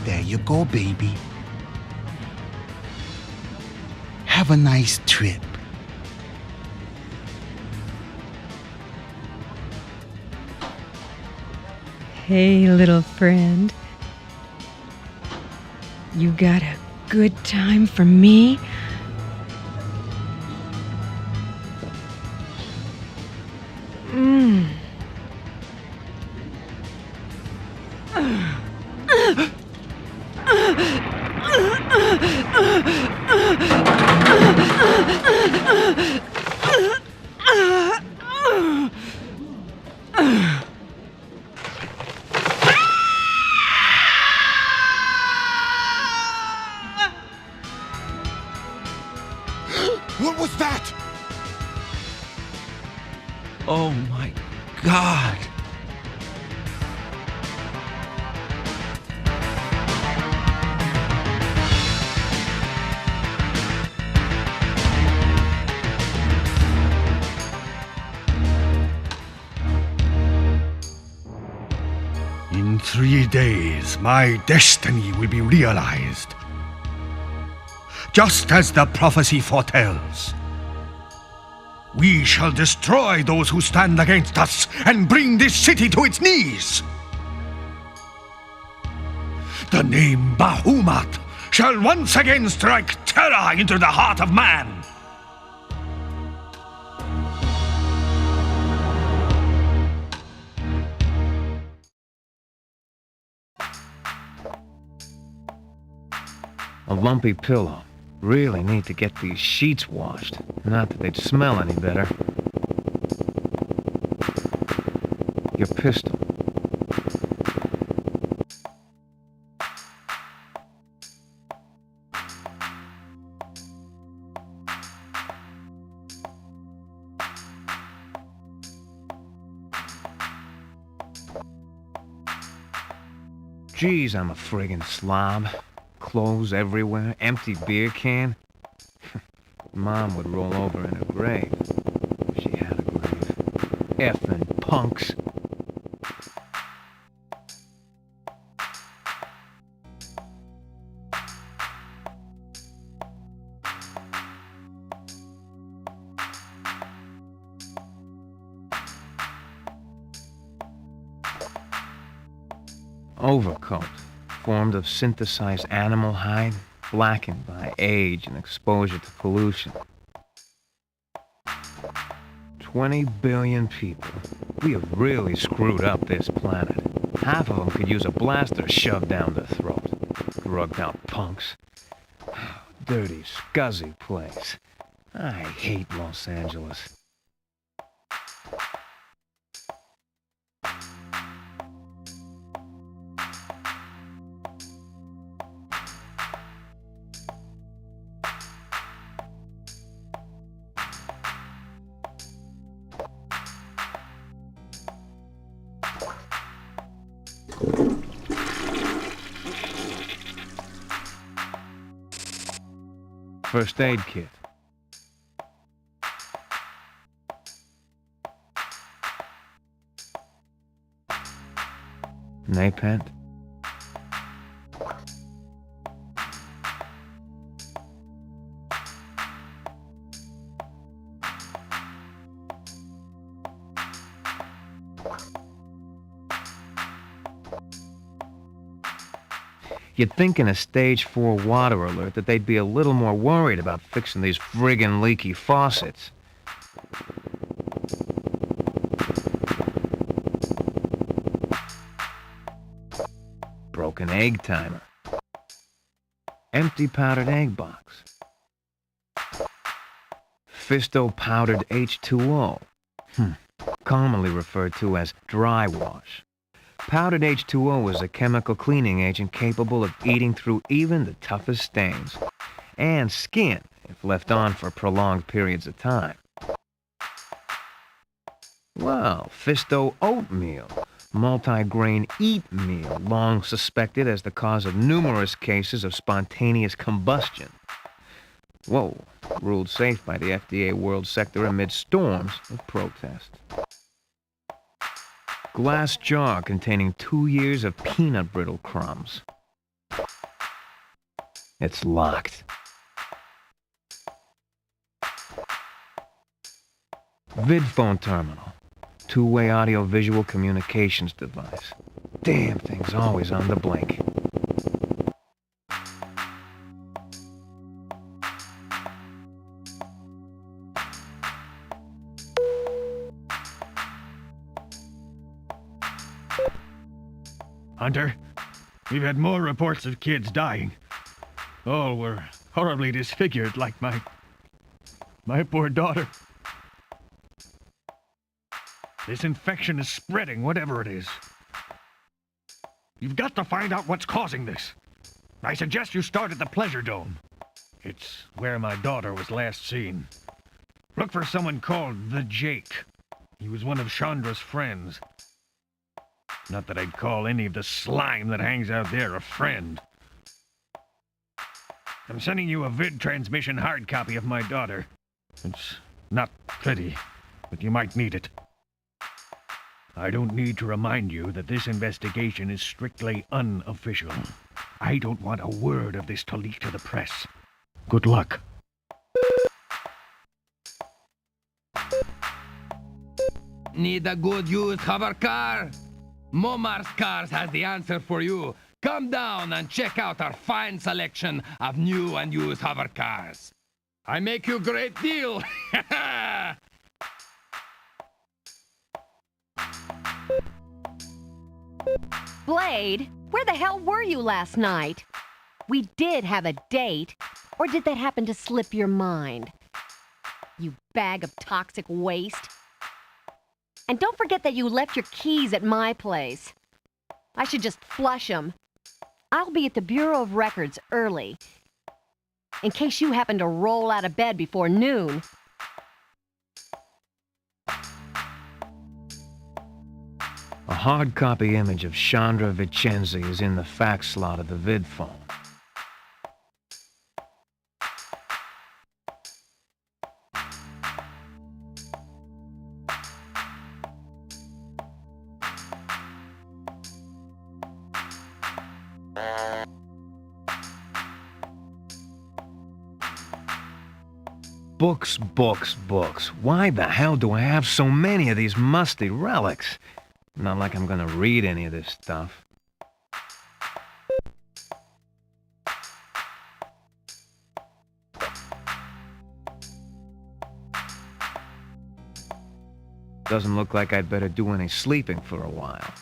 There you go, baby. Have a nice trip. Hey, little friend. You got a good time for me? What was that? Oh my God! In 3 days, my destiny will be realized. Just as the prophecy foretells. We shall destroy those who stand against us and bring this city to its knees. The name Bahamut shall once again strike terror into the heart of man. A lumpy pillow. Really need to get these sheets washed. Not that they'd smell any better. Your pistol. Geez, I'm a friggin' slob. Clothes everywhere, empty beer can. Mom would roll over in her grave. If she had a grave. Effing punks. Overcoat. Formed of synthesized animal hide, blackened by age and exposure to pollution. 20 billion people. We have really screwed up this planet. Half of them could use a blaster shoved down their throat. Drugged out punks. Dirty, scuzzy place. I hate Los Angeles. first aid kit. Napent. You'd think in a stage 4 water alert that they'd be a little more worried about fixing these friggin' leaky faucets. Broken egg timer. Empty powdered egg box. Fisto powdered H2O. Commonly referred to as dry wash. Powdered H2O is a chemical cleaning agent capable of eating through even the toughest stains. And skin, if left on for prolonged periods of time. Well, Fisto oatmeal. Multi-grain eat meal, long suspected as the cause of numerous cases of spontaneous combustion. Whoa, ruled safe by the FDA World Sector amid storms of protest. Glass jar containing 2 years of peanut brittle crumbs. It's locked. Vidphone terminal. Two-way audio-visual communications device. Damn thing's always on the blink. Hunter, we've had more reports of kids dying. All were horribly disfigured, like my poor daughter. This infection is spreading, whatever it is. You've got to find out what's causing this. I suggest you start at the Pleasure Dome. It's where my daughter was last seen. Look for someone called the Jake. He was one of Chandra's friends. Not that I'd call any of the slime that hangs out there a friend. I'm sending you a vid transmission hard copy of my daughter. It's not pretty, but you might need it. I don't need to remind you that this investigation is strictly unofficial. I don't want a word of this to leak to the press. Good luck. Need a good used hover car? Momar's Cars has the answer for you. Come down and check out our fine selection of new and used hover cars. I make you a great deal. Blade, where the hell were you last night? We did have a date, or did that happen to slip your mind? You bag of toxic waste. And don't forget that you left your keys at my place. I should just flush them. I'll be at the Bureau of Records early, in case you happen to roll out of bed before noon. A hard copy image of Chandra Vicenzi is in the fax slot of the vidphone. Books, books, books. Why the hell do I have so many of these musty relics? Not like I'm gonna read any of this stuff. Doesn't look like I'd better do any sleeping for a while.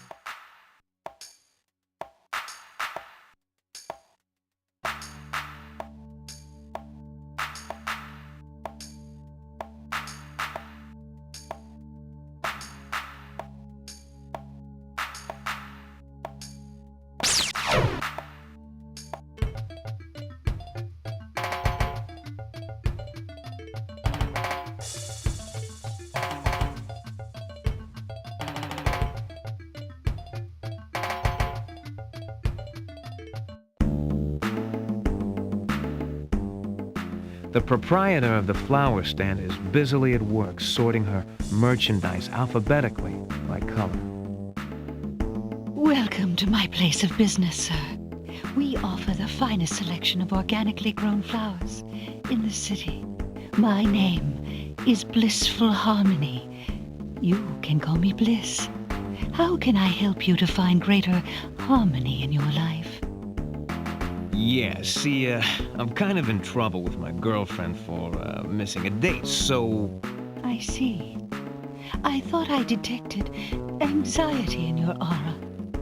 The proprietor of the flower stand is busily at work sorting her merchandise alphabetically by color. Welcome to my place of business, sir. We offer the finest selection of organically grown flowers in the city. My name is Blissful Harmony. You can call me Bliss. How can I help you to find greater harmony in your life? Yeah, see, I'm kind of in trouble with my girlfriend for, missing a date, so... I see. I thought I detected anxiety in your aura.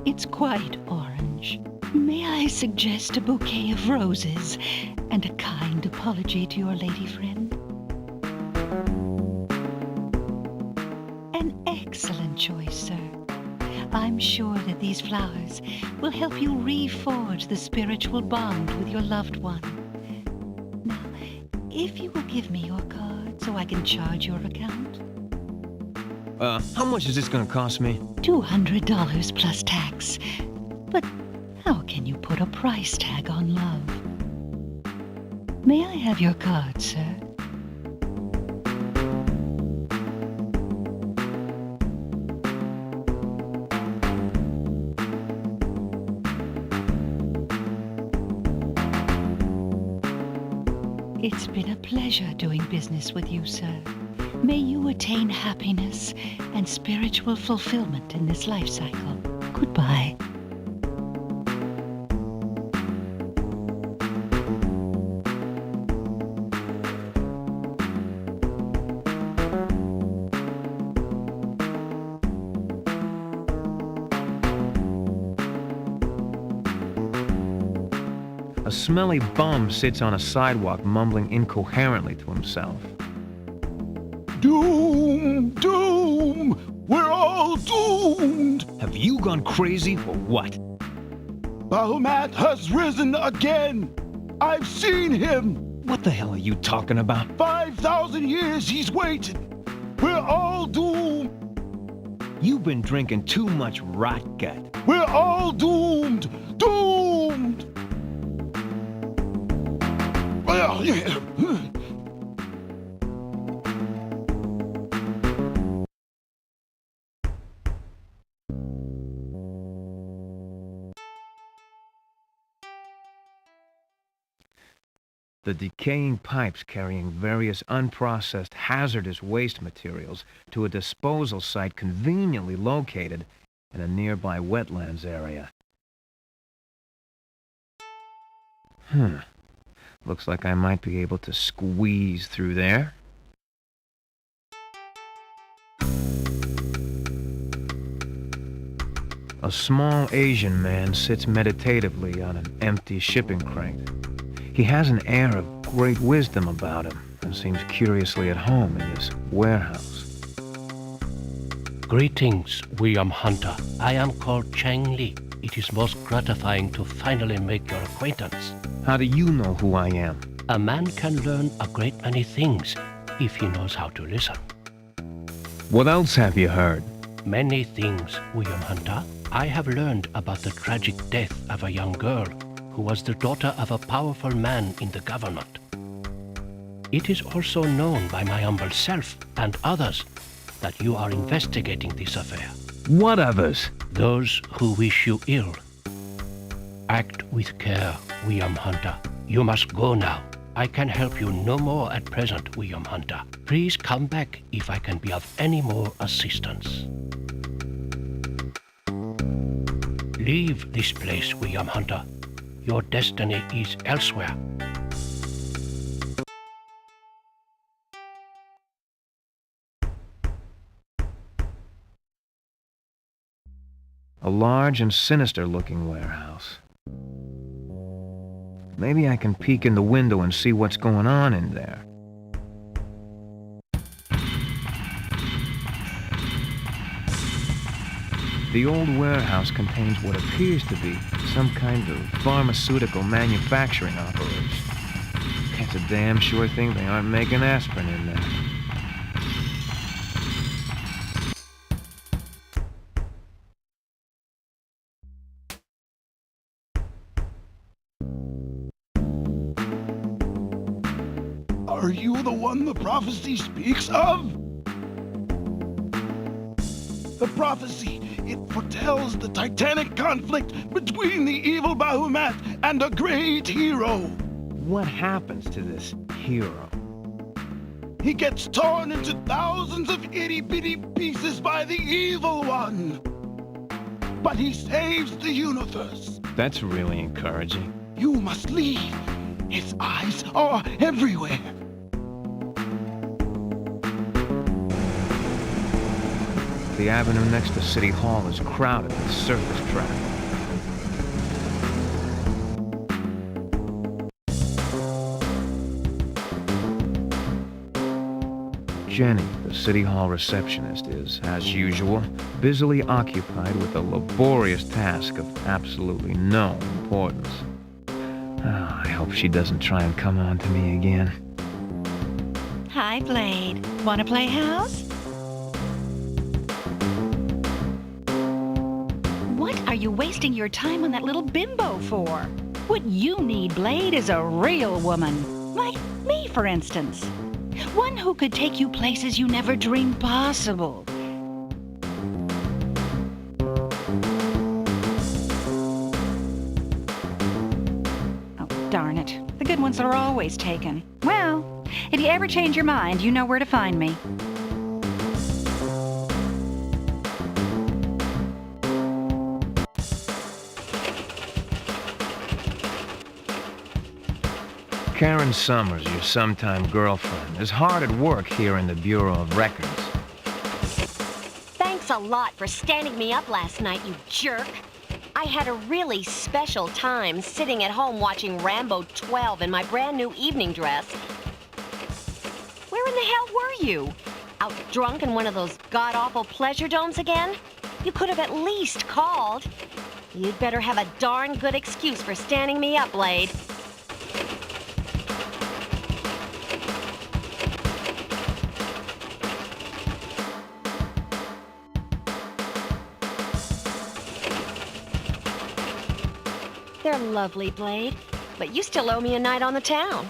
It's quite orange. May I suggest a bouquet of roses and a kind apology to your lady friend? An excellent choice, sir. I'm sure that these flowers will help you reforge the spiritual bond with your loved one. Now, if you will give me your card so I can charge your account. How much is this gonna cost me? $200 plus tax. But how can you put a price tag on love? May I have your card, sir? It's been a pleasure doing business with you, sir. May you attain happiness and spiritual fulfillment in this life cycle. Goodbye. A smelly bum sits on a sidewalk mumbling incoherently to himself. Doom! Doom! We're all doomed! Have you gone crazy or what? Bahamut has risen again! I've seen him! What the hell are you talking about? 5,000 years he's waited! We're all doomed! You've been drinking too much rot gut. We're all doomed! Doomed! Well, yeah. The decaying pipes carrying various unprocessed hazardous waste materials to a disposal site conveniently located in a nearby wetlands area. Looks like I might be able to squeeze through there. A small Asian man sits meditatively on an empty shipping crate. He has an air of great wisdom about him and seems curiously at home in this warehouse. Greetings, William Hunter. I am called Chen Lu. It is most gratifying to finally make your acquaintance. How do you know who I am? A man can learn a great many things if he knows how to listen. What else have you heard? Many things, William Hunter. I have learned about the tragic death of a young girl who was the daughter of a powerful man in the government. It is also known by my humble self and others that you are investigating this affair. What others? Those who wish you ill. Act with care, William Hunter. You must go now. I can help you no more at present, William Hunter. Please come back if I can be of any more assistance. Leave this place, William Hunter. Your destiny is elsewhere. A large and sinister-looking warehouse. Maybe I can peek in the window and see what's going on in there. The old warehouse contains what appears to be some kind of pharmaceutical manufacturing operation. It's a damn sure thing they aren't making aspirin in there. Are you the one the prophecy speaks of? The prophecy, it foretells the titanic conflict between the evil Bahamut and a great hero. What happens to this hero? He gets torn into thousands of itty-bitty pieces by the evil one. But he saves the universe. That's really encouraging. You must leave. His eyes are everywhere. The avenue next to City Hall is crowded with surface traffic. Jenny, the City Hall receptionist, is, as usual, busily occupied with the laborious task of absolutely no importance. I hope she doesn't try and come on to me again. Hi, Blade. Wanna play house? What are you wasting your time on that little bimbo for? What you need, Blade, is a real woman. Like me, for instance. One who could take you places you never dreamed possible. Oh, darn it. The good ones are always taken. Well, if you ever change your mind, you know where to find me. Karen Summers, your sometime girlfriend, is hard at work here in the Bureau of Records. Thanks a lot for standing me up last night, you jerk. I had a really special time sitting at home watching Rambo 12 in my brand new evening dress. Where in the hell were you? Out drunk in one of those god-awful pleasure domes again? You could have at least called. You'd better have a darn good excuse for standing me up, Blade. They're lovely, Blade, but you still owe me a night on the town.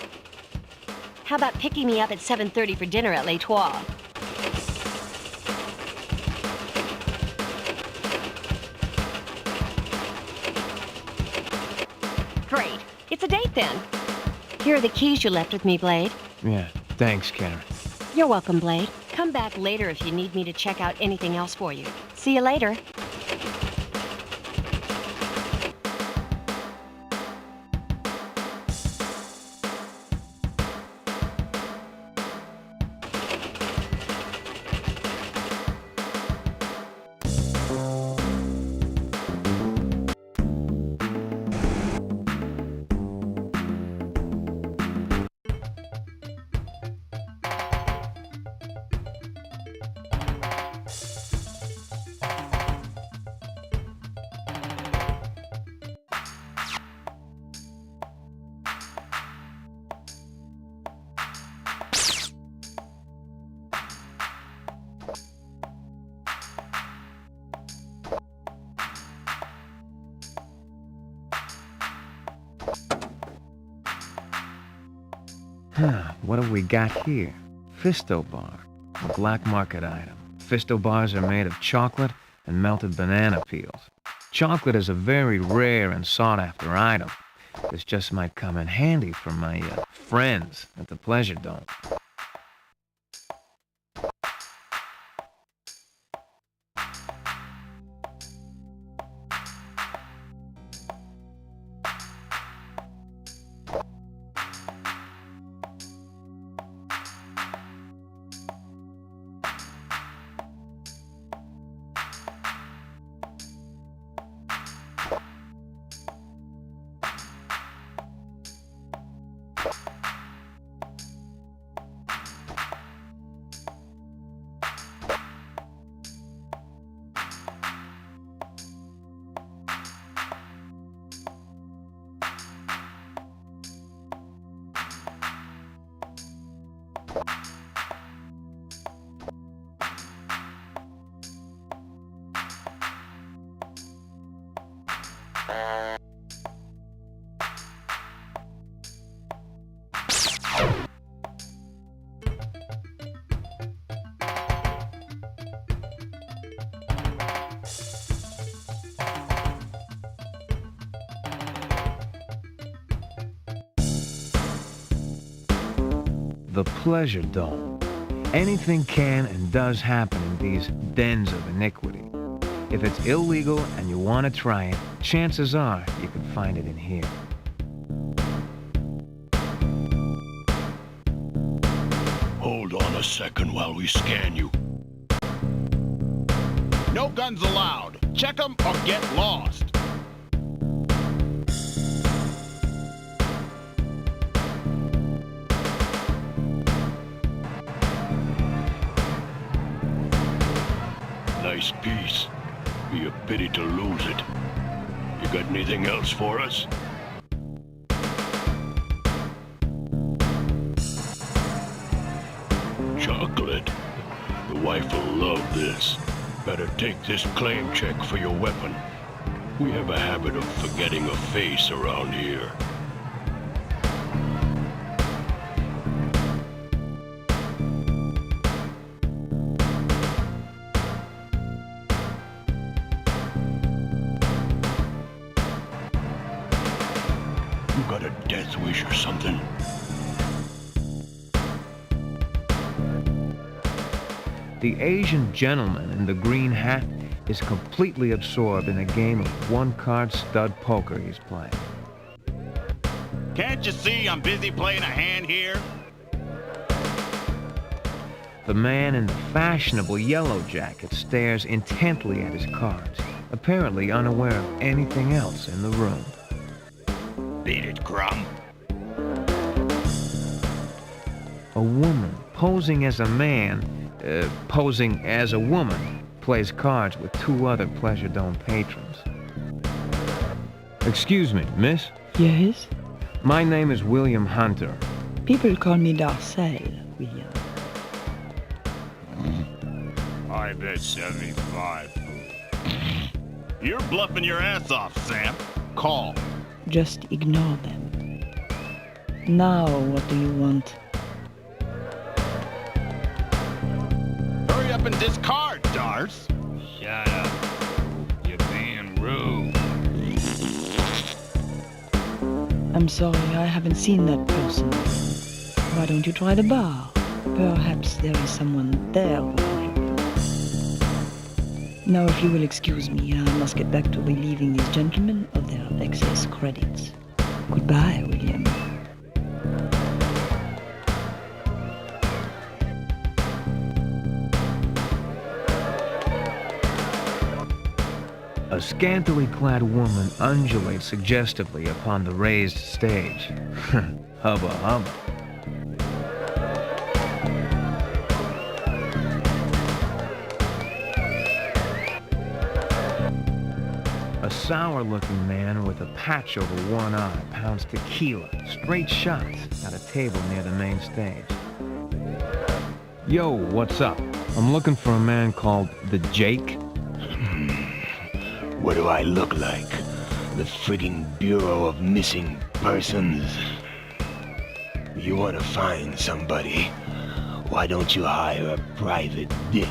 How about picking me up at 7:30 for dinner at Les Trois? Great. It's a date then. Here are the keys you left with me, Blade. Yeah, thanks, Karen. You're welcome, Blade. Come back later if you need me to check out anything else for you. See you later. What have we got here? Fisto Bar, a black market item. Fisto Bars are made of chocolate and melted banana peels. Chocolate is a very rare and sought-after item. This just might come in handy for my friends at the Pleasure Dome. the pleasure dome. Anything can and does happen in these dens of iniquity. If it's illegal and you want to try it, chances are you can find it in here. Hold on a second while we scan you. No guns allowed. Check them or get lost. Nice piece. Be a pity to lose it. You got anything else for us? Chocolate. The wife will love this. Better take this claim check for your weapon. We have a habit of forgetting a face around here. You got a death wish or something? The Asian gentleman in the green hat is completely absorbed in a game of one-card stud poker he's playing. Can't you see I'm busy playing a hand here? The man in the fashionable yellow jacket stares intently at his cards, apparently unaware of anything else in the room. Beat it, Crumb. A woman posing as a man, posing as a woman, plays cards with two other Pleasure Dome patrons. Excuse me, miss? Yes? My name is William Hunter. People call me Darcel, William. I bet 75. You're bluffing your ass off, Sam. Call. Just ignore them. Now, what do you want? Hurry up and discard, Dars. Shut up. You're being rude. I'm sorry, I haven't seen that person. Why don't you try the bar? Perhaps there is someone there who can help you. Now, if you will excuse me, I must get back to relieving these gentlemen of their excess credits. Goodbye, William. A scantily clad woman undulates suggestively upon the raised stage. Hubba hubba. A sour-looking man with a patch over one eye pounds tequila, straight shots, at a table near the main stage. Yo, what's up? I'm looking for a man called the Jake. What do I look like? The frigging Bureau of Missing Persons? You want to find somebody? Why don't you hire a private dick?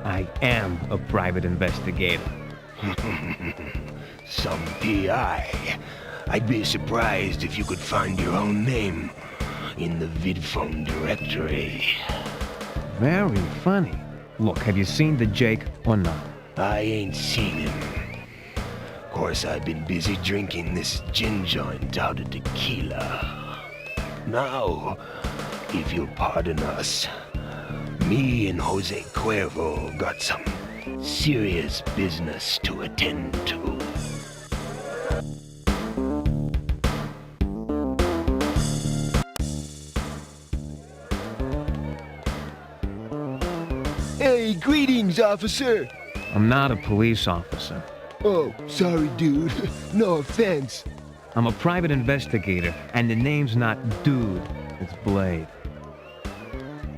I am a private investigator. Some PI. I'd be surprised if you could find your own name in the vidphone directory. Very funny. Look, have you seen the Jake or not? I ain't seen him. Of course, I've been busy drinking this gin joint out of tequila. Now, if you'll pardon us, me and Jose Cuervo got some serious business to attend to. Hey, greetings, officer. I'm not a police officer. Oh, sorry, dude. No offense. I'm a private investigator, and the name's not Dude, it's Blade.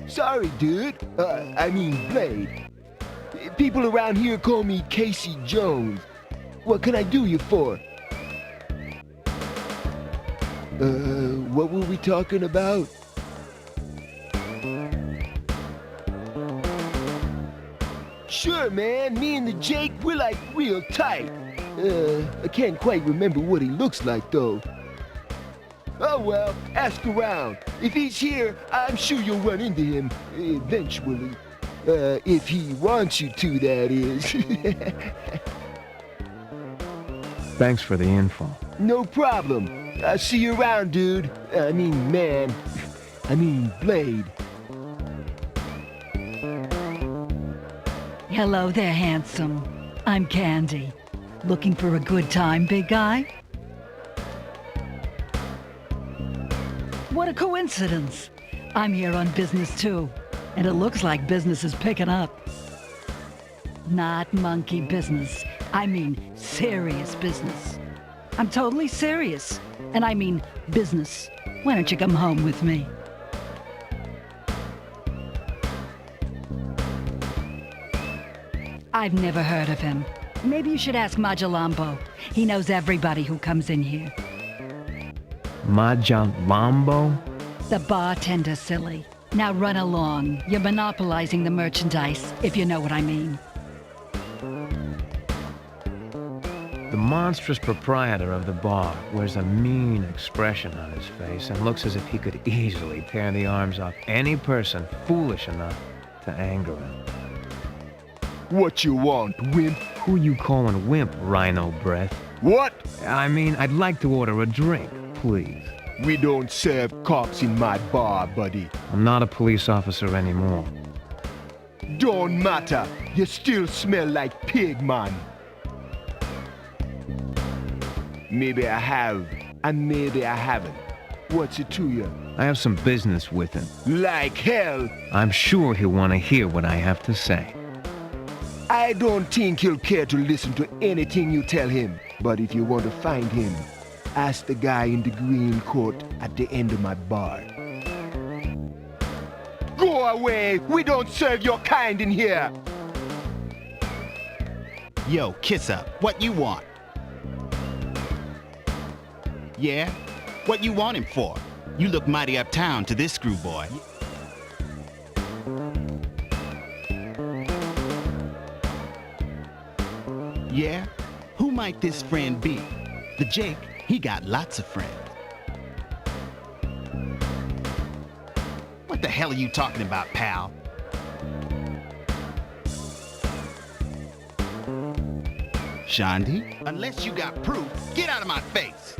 Sorry, dude. I mean Blade. People around here call me Casey Jones. What can I do you for? What were we talking about? Sure, man. Me and the Jake, we're like real tight. I can't quite remember what he looks like, though. Oh well, ask around. If he's here, I'm sure you'll run into him eventually. If he wants you to, that is. Thanks for the info. No problem. I'll see you around, dude. I mean, man. I mean, Blade. Hello there, handsome. I'm Candy. Looking for a good time, big guy? What a coincidence. I'm here on business too, and it looks like business is picking up. Not monkey business. I mean serious business. I'm totally serious, and I mean business. Why don't you come home with me? I've never heard of him. Maybe you should ask Majalambo. He knows everybody who comes in here. Majalambo? The bartender, silly. Now run along. You're monopolizing the merchandise, if you know what I mean. The monstrous proprietor of the bar wears a mean expression on his face and looks as if he could easily tear the arms off any person foolish enough to anger him. What you want, wimp? Who you calling wimp, rhino breath? What? I mean, I'd like to order a drink, please. We don't serve cops in my bar, buddy. I'm not a police officer anymore. Don't matter. You still smell like pig, man. Maybe I have, and maybe I haven't. What's it to you? I have some business with him. Like hell. I'm sure he'll want to hear what I have to say. I don't think he'll care to listen to anything you tell him. But if you want to find him, ask the guy in the green coat at the end of my bar. Go away! We don't serve your kind in here! Yo, kiss up. What you want? Yeah? What you want him for? You look mighty uptown to this screwboy. Yeah? Who might this friend be? The Jake, he got lots of friends. What the hell are you talking about, pal? Shandy? Unless you got proof, get out of my face!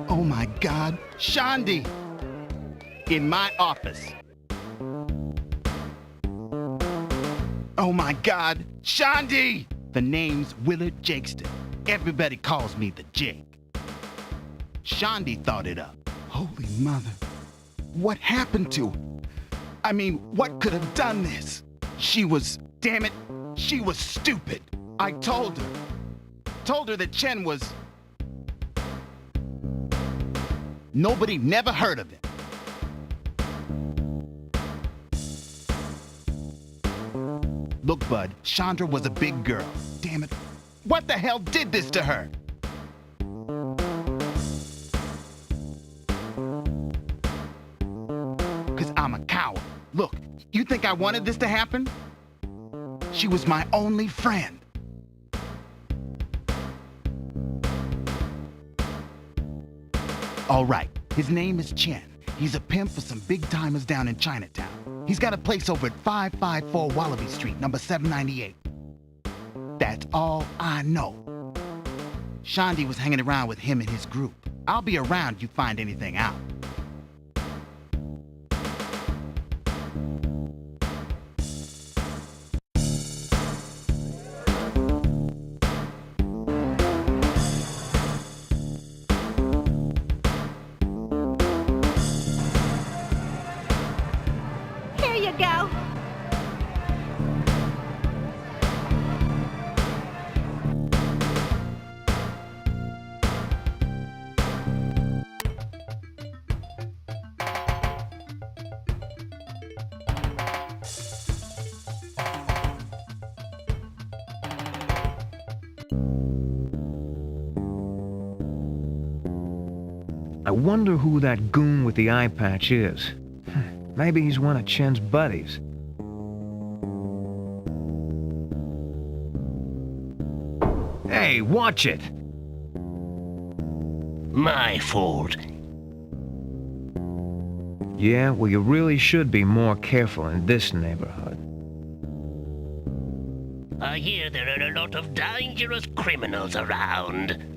Oh my God, Shandy! In my office. Oh my God, Shandy! The name's Willard Jakeston. Everybody calls me the Jake. Shandy thought it up. Holy mother. What happened to her? I mean, what could have done this? She was, damn it, she was stupid. I told her. Told her that Chen was... Nobody never heard of him. Look, bud, Chandra was a big girl. Damn it. What the hell did this to her? Because I'm a coward. Look, you think I wanted this to happen? She was my only friend. All right, his name is Chen. He's a pimp for some big timers down in Chinatown. He's got a place over at 554 Wallaby Street, number 798. That's all I know. Shandy was hanging around with him and his group. I'll be around if you find anything out. Go. I wonder who that goon with the eye patch is. Maybe he's one of Chen's buddies. Hey, watch it! My fault. Yeah, well, you really should be more careful in this neighborhood. I hear there are a lot of dangerous criminals around.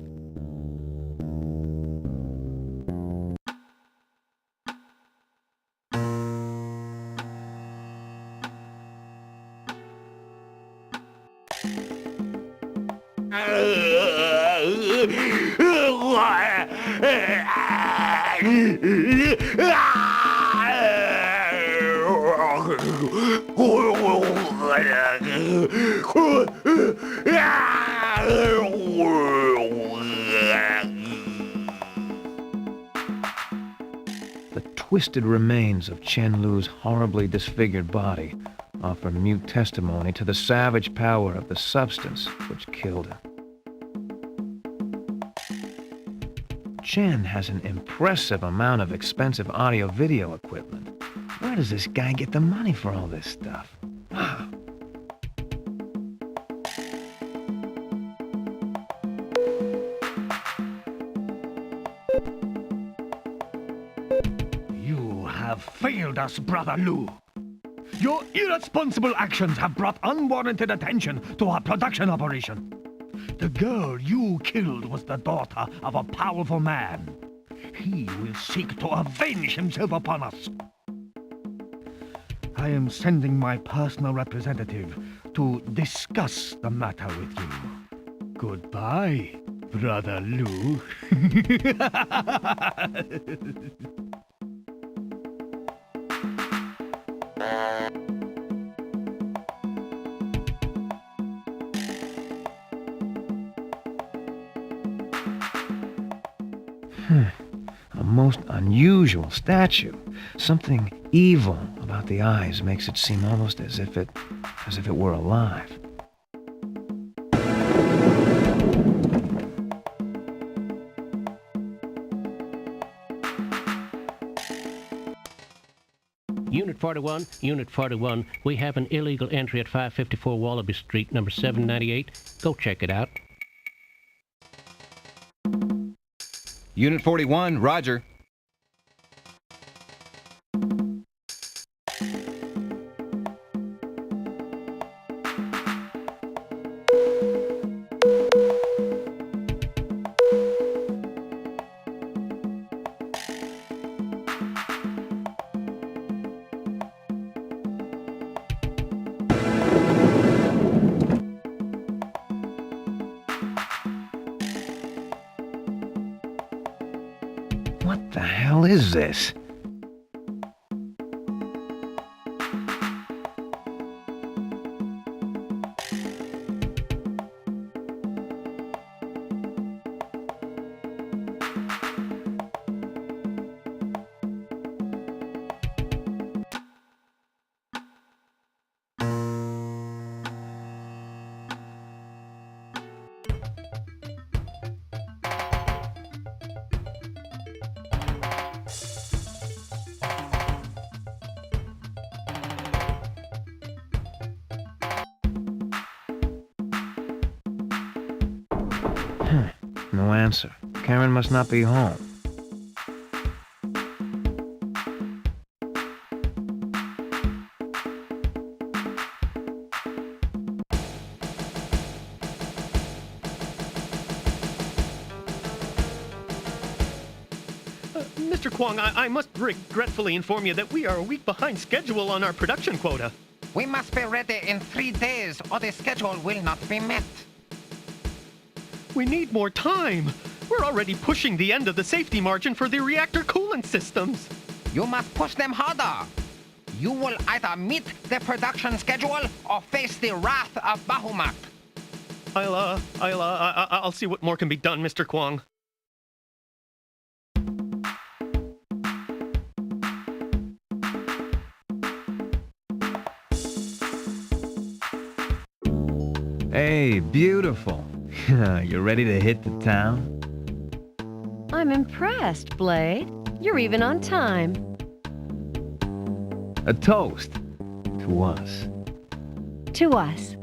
The twisted remains of Chen Lu's horribly disfigured body offer mute testimony to the savage power of the substance which killed him. Chen has an impressive amount of expensive audio-video equipment. Where does this guy get the money for all this stuff? You have failed us, Brother Lu. Your irresponsible actions have brought unwarranted attention to our production operation. The girl you killed was the daughter of a powerful man. He will seek to avenge himself upon us. I am sending my personal representative to discuss the matter with you. Goodbye, Brother Lu. A most unusual statue. Something evil about the eyes makes it seem almost as if it were alive. Unit 41, we have an illegal entry at 554 Wallaby Street, number 798. Go check it out. Unit 41, roger. What the hell is this? No answer. Karen must not be home. Mr. Kwong, I must regretfully inform you that we are a week behind schedule on our production quota. We must be ready in 3 days, or the schedule will not be met. We need more time. We're already pushing the end of the safety margin for the reactor coolant systems. You must push them harder. You will either meet the production schedule or face the wrath of Bahamut. I'll see what more can be done, Mr. Kwong. Hey, beautiful. You ready to hit the town? I'm impressed, Blade. You're even on time. A toast to us. To us.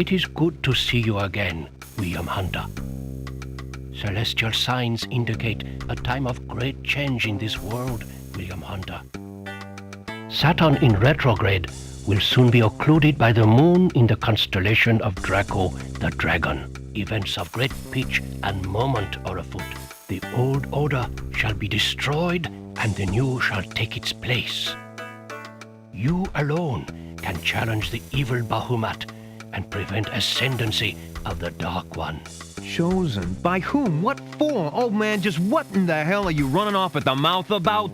It is good to see you again, William Hunter. Celestial signs indicate a time of great change in this world, William Hunter. Saturn in retrograde will soon be occluded by the moon in the constellation of Draco the Dragon. Events of great pitch and moment are afoot. The old order shall be destroyed, and the new shall take its place. You alone can challenge the evil Bahamut and prevent ascendancy of the Dark One. Chosen? By whom? What for? Oh man, just what in the hell are you running off at the mouth about?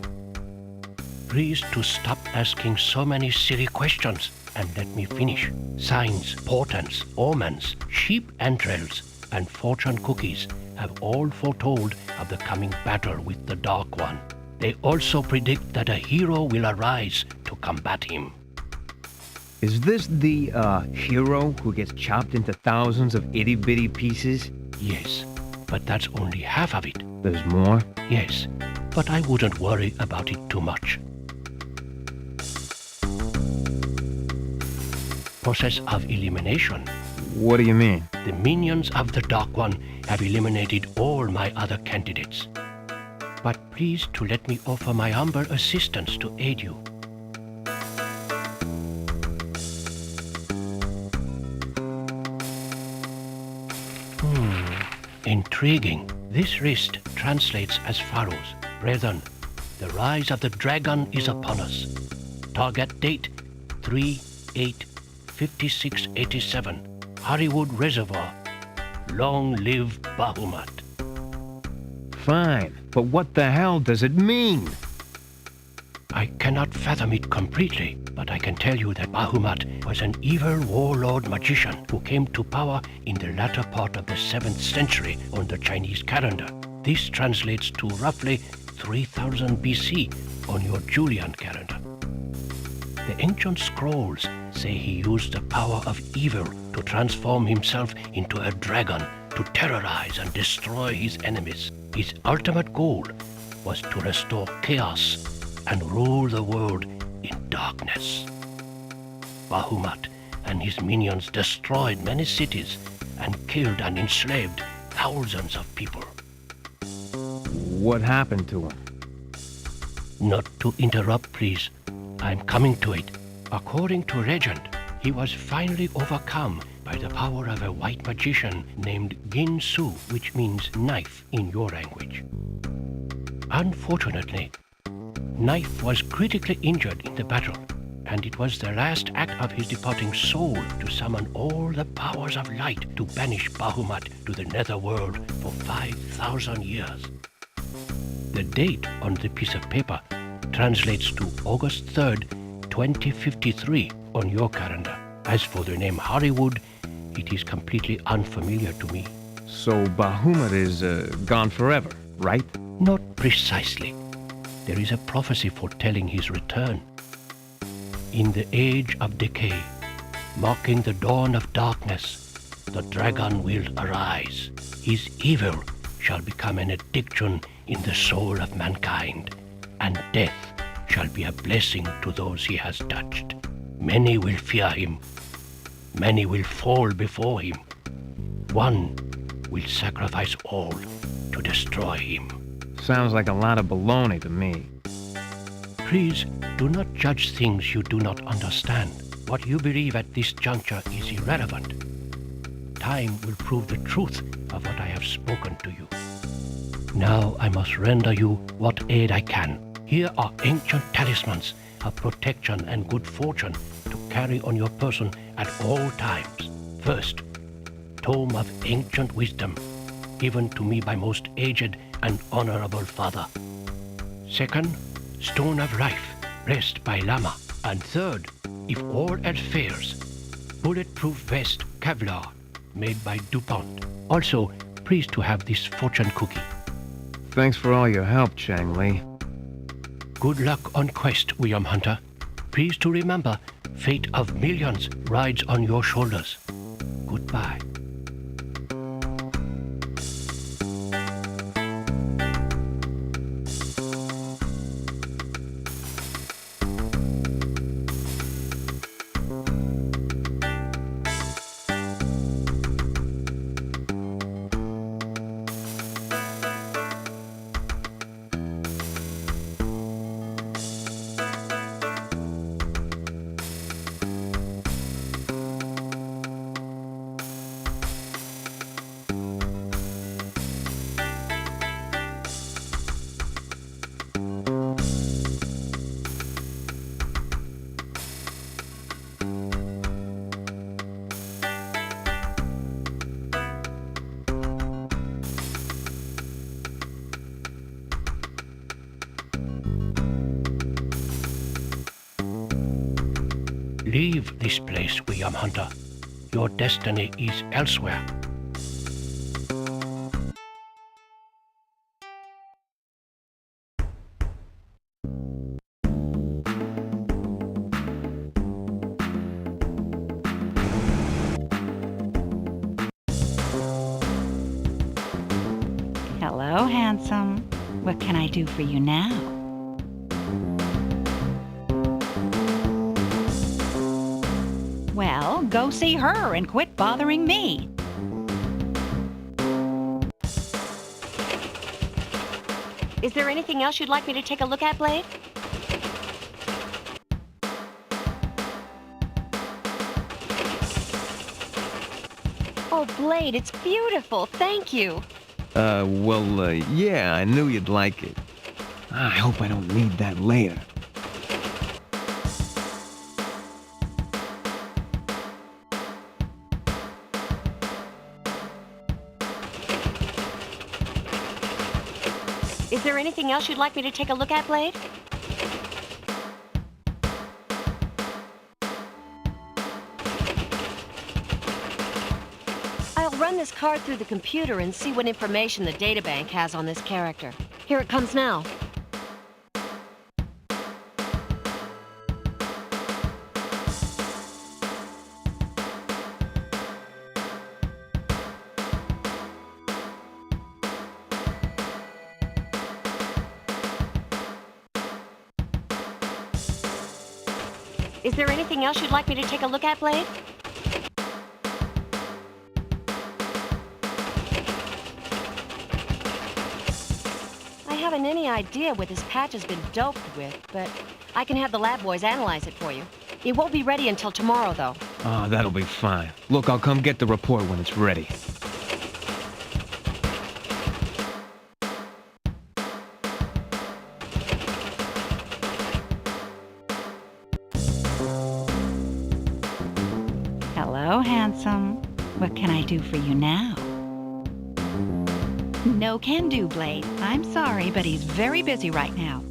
Please to stop asking so many silly questions and let me finish. Signs, portents, omens, sheep entrails, and fortune cookies have all foretold of the coming battle with the Dark One. They also predict that a hero will arise to combat him. Is this the, hero who gets chopped into thousands of itty-bitty pieces? Yes, but that's only half of it. There's more? Yes, but I wouldn't worry about it too much. Process of elimination. What do you mean? The minions of the Dark One have eliminated all my other candidates. But please to let me offer my humble assistance to aid you. Intriguing. This wrist translates as follows. Brethren, the rise of the dragon is upon us. Target date 3/8/5687. Hollywood Reservoir. Long live Bahamut. Fine, but what the hell does it mean? I cannot fathom it completely, but I can tell you that Bahamut was an evil warlord magician who came to power in the latter part of the 7th century on the Chinese calendar. This translates to roughly 3000 BC on your Julian calendar. The ancient scrolls say he used the power of evil to transform himself into a dragon to terrorize and destroy his enemies. His ultimate goal was to restore chaos and rule the world in darkness. Bahamut and his minions destroyed many cities and killed and enslaved thousands of people. What happened to him? Not to interrupt, please. I'm coming to it. According to legend, he was finally overcome by the power of a white magician named Gin Su, which means knife in your language. Unfortunately, Knife was critically injured in the battle, and it was the last act of his departing soul to summon all the powers of light to banish Bahamut to the netherworld for 5,000 years. The date on the piece of paper translates to August 3rd, 2053 on your calendar. As for the name Hollywood, it is completely unfamiliar to me. So Bahamut is gone forever, right? Not precisely. There is a prophecy foretelling his return. In the age of decay, marking the dawn of darkness, the dragon will arise. His evil shall become an addiction in the soul of mankind, and death shall be a blessing to those he has touched. Many will fear him. Many will fall before him. One will sacrifice all to destroy him. Sounds like a lot of baloney to me. Please do not judge things you do not understand. What you believe at this juncture is irrelevant. Time will prove the truth of what I have spoken to you. Now I must render you what aid I can. Here are ancient talismans of protection and good fortune to carry on your person at all times. First, Tome of Ancient Wisdom, given to me by most aged and honorable father. Second, Stone of Life, blessed by Lama. And third, if all else fails, bulletproof vest Kevlar, made by DuPont. Also, pleased to have this fortune cookie. Thanks for all your help, Chang Li. Good luck on quest, William Hunter. Please to remember, fate of millions rides on your shoulders. Goodbye. Leave this place, William Hunter. Your destiny is elsewhere. Hello, handsome. What can I do for you now? Well, go see her and quit bothering me. Is there anything else you'd like me to take a look at, Blade? Oh, Blade, it's beautiful. Thank you. Yeah, I knew you'd like it. I hope I don't need that later. Is there anything else you'd like me to take a look at, Blade? I'll run this card through the computer and see what information the databank has on this character. Here it comes now. Is there anything else you'd like me to take a look at, Blade? I haven't any idea what this patch has been doped with, but I can have the lab boys analyze it for you. It won't be ready until tomorrow, though. Oh, that'll be fine. Look, I'll come get the report when it's ready. Hello, handsome. What can I do for you now? No can do, Blade. I'm sorry, but he's very busy right now.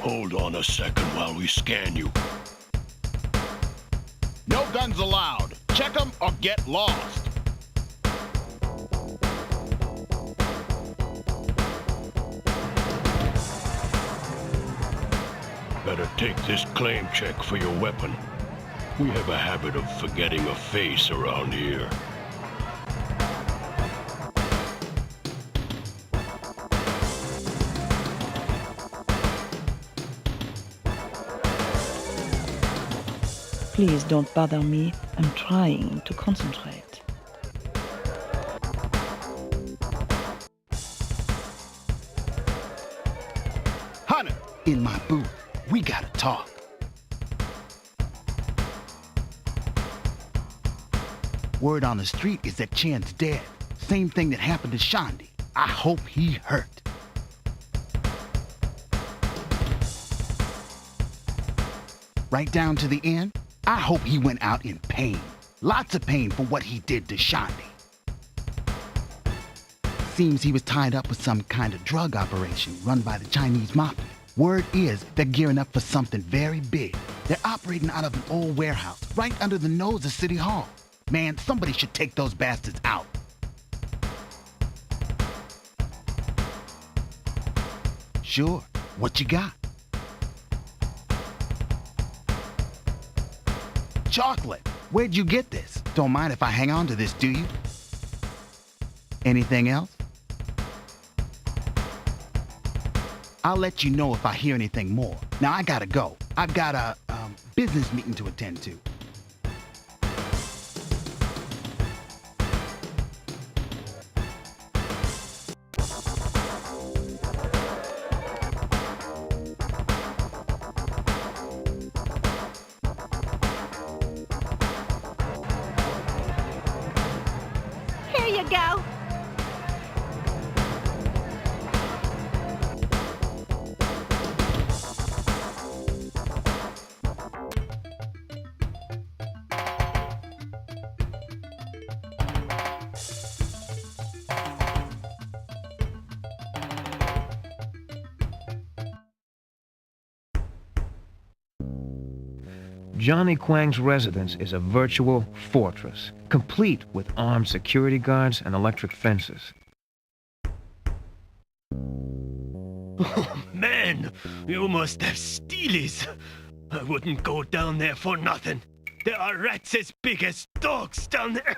Hold on a second while we scan you. No guns allowed. Check them or get lost. Better take this claim check for your weapon. We have a habit of forgetting a face around here. Please don't bother me. I'm trying to concentrate. Hunter, in my booth. We gotta talk. Word on the street is that Chen's dead. Same thing that happened to Shandy. I hope he hurt. Right down to the end, I hope he went out in pain. Lots of pain for what he did to Shandy. Seems he was tied up with some kind of drug operation run by the Chinese mafia. Word is they're gearing up for something very big. They're operating out of an old warehouse right under the nose of City Hall. Man, somebody should take those bastards out. Sure, what you got? Chocolate. Where'd you get this? Don't mind if I hang on to this, do you? Anything else? I'll let you know if I hear anything more. Now I gotta go. I've got a business meeting to attend to. Here you go. Johnny Kwang's residence is a virtual fortress, complete with armed security guards and electric fences. Oh, man, you must have steelies. I wouldn't go down there for nothing. There are rats as big as dogs down there.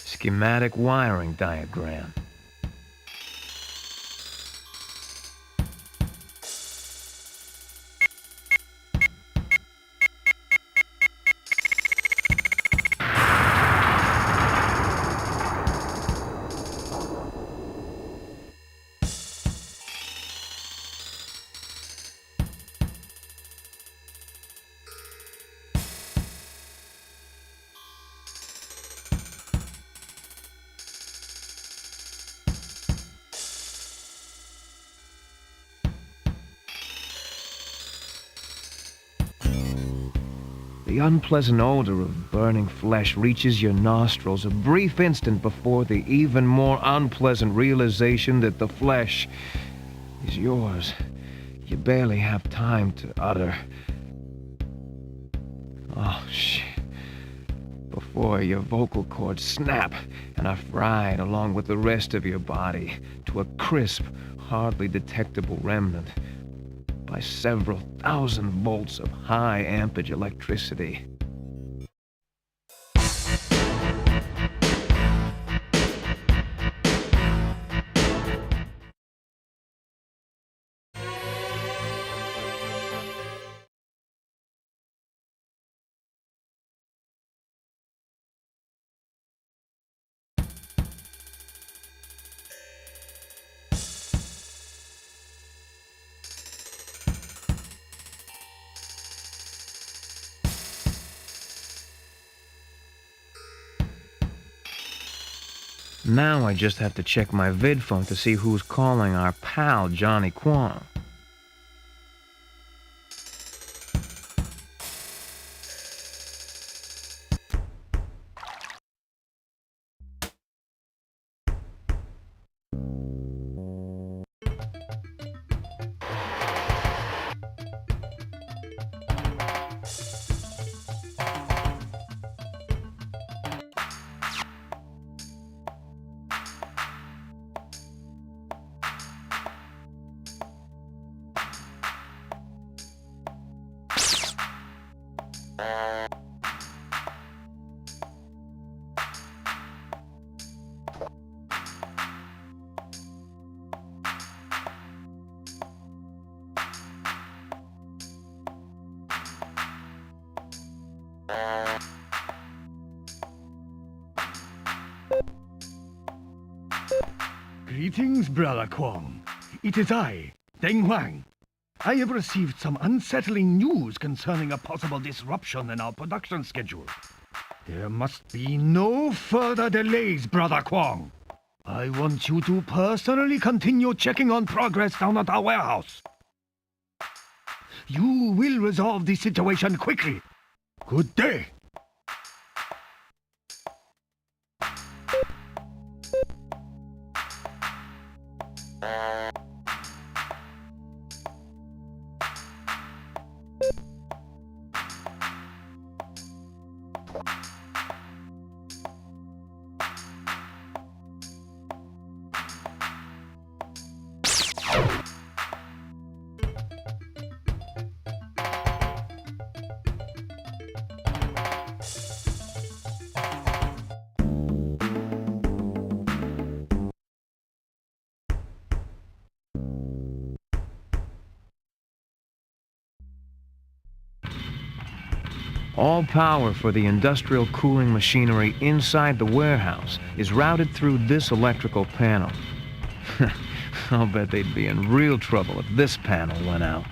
Schematic wiring diagram. The unpleasant odor of burning flesh reaches your nostrils a brief instant before the even more unpleasant realization that the flesh is yours. You barely have time to utter, "Oh, shit," before your vocal cords snap and are fried along with the rest of your body to a crisp, hardly detectable remnant by several thousand volts of high ampage electricity. Now I just have to check my vid phone to see who's calling our pal Johnny Kwang. Greetings, Brother Kwang. It is I, Deng Huang. I have received some unsettling news concerning a possible disruption in our production schedule. There must be no further delays, Brother Kwang. I want you to personally continue checking on progress down at our warehouse. You will resolve the situation quickly. Good day. All power for the industrial cooling machinery inside the warehouse is routed through this electrical panel. I'll bet they'd be in real trouble if this panel went out.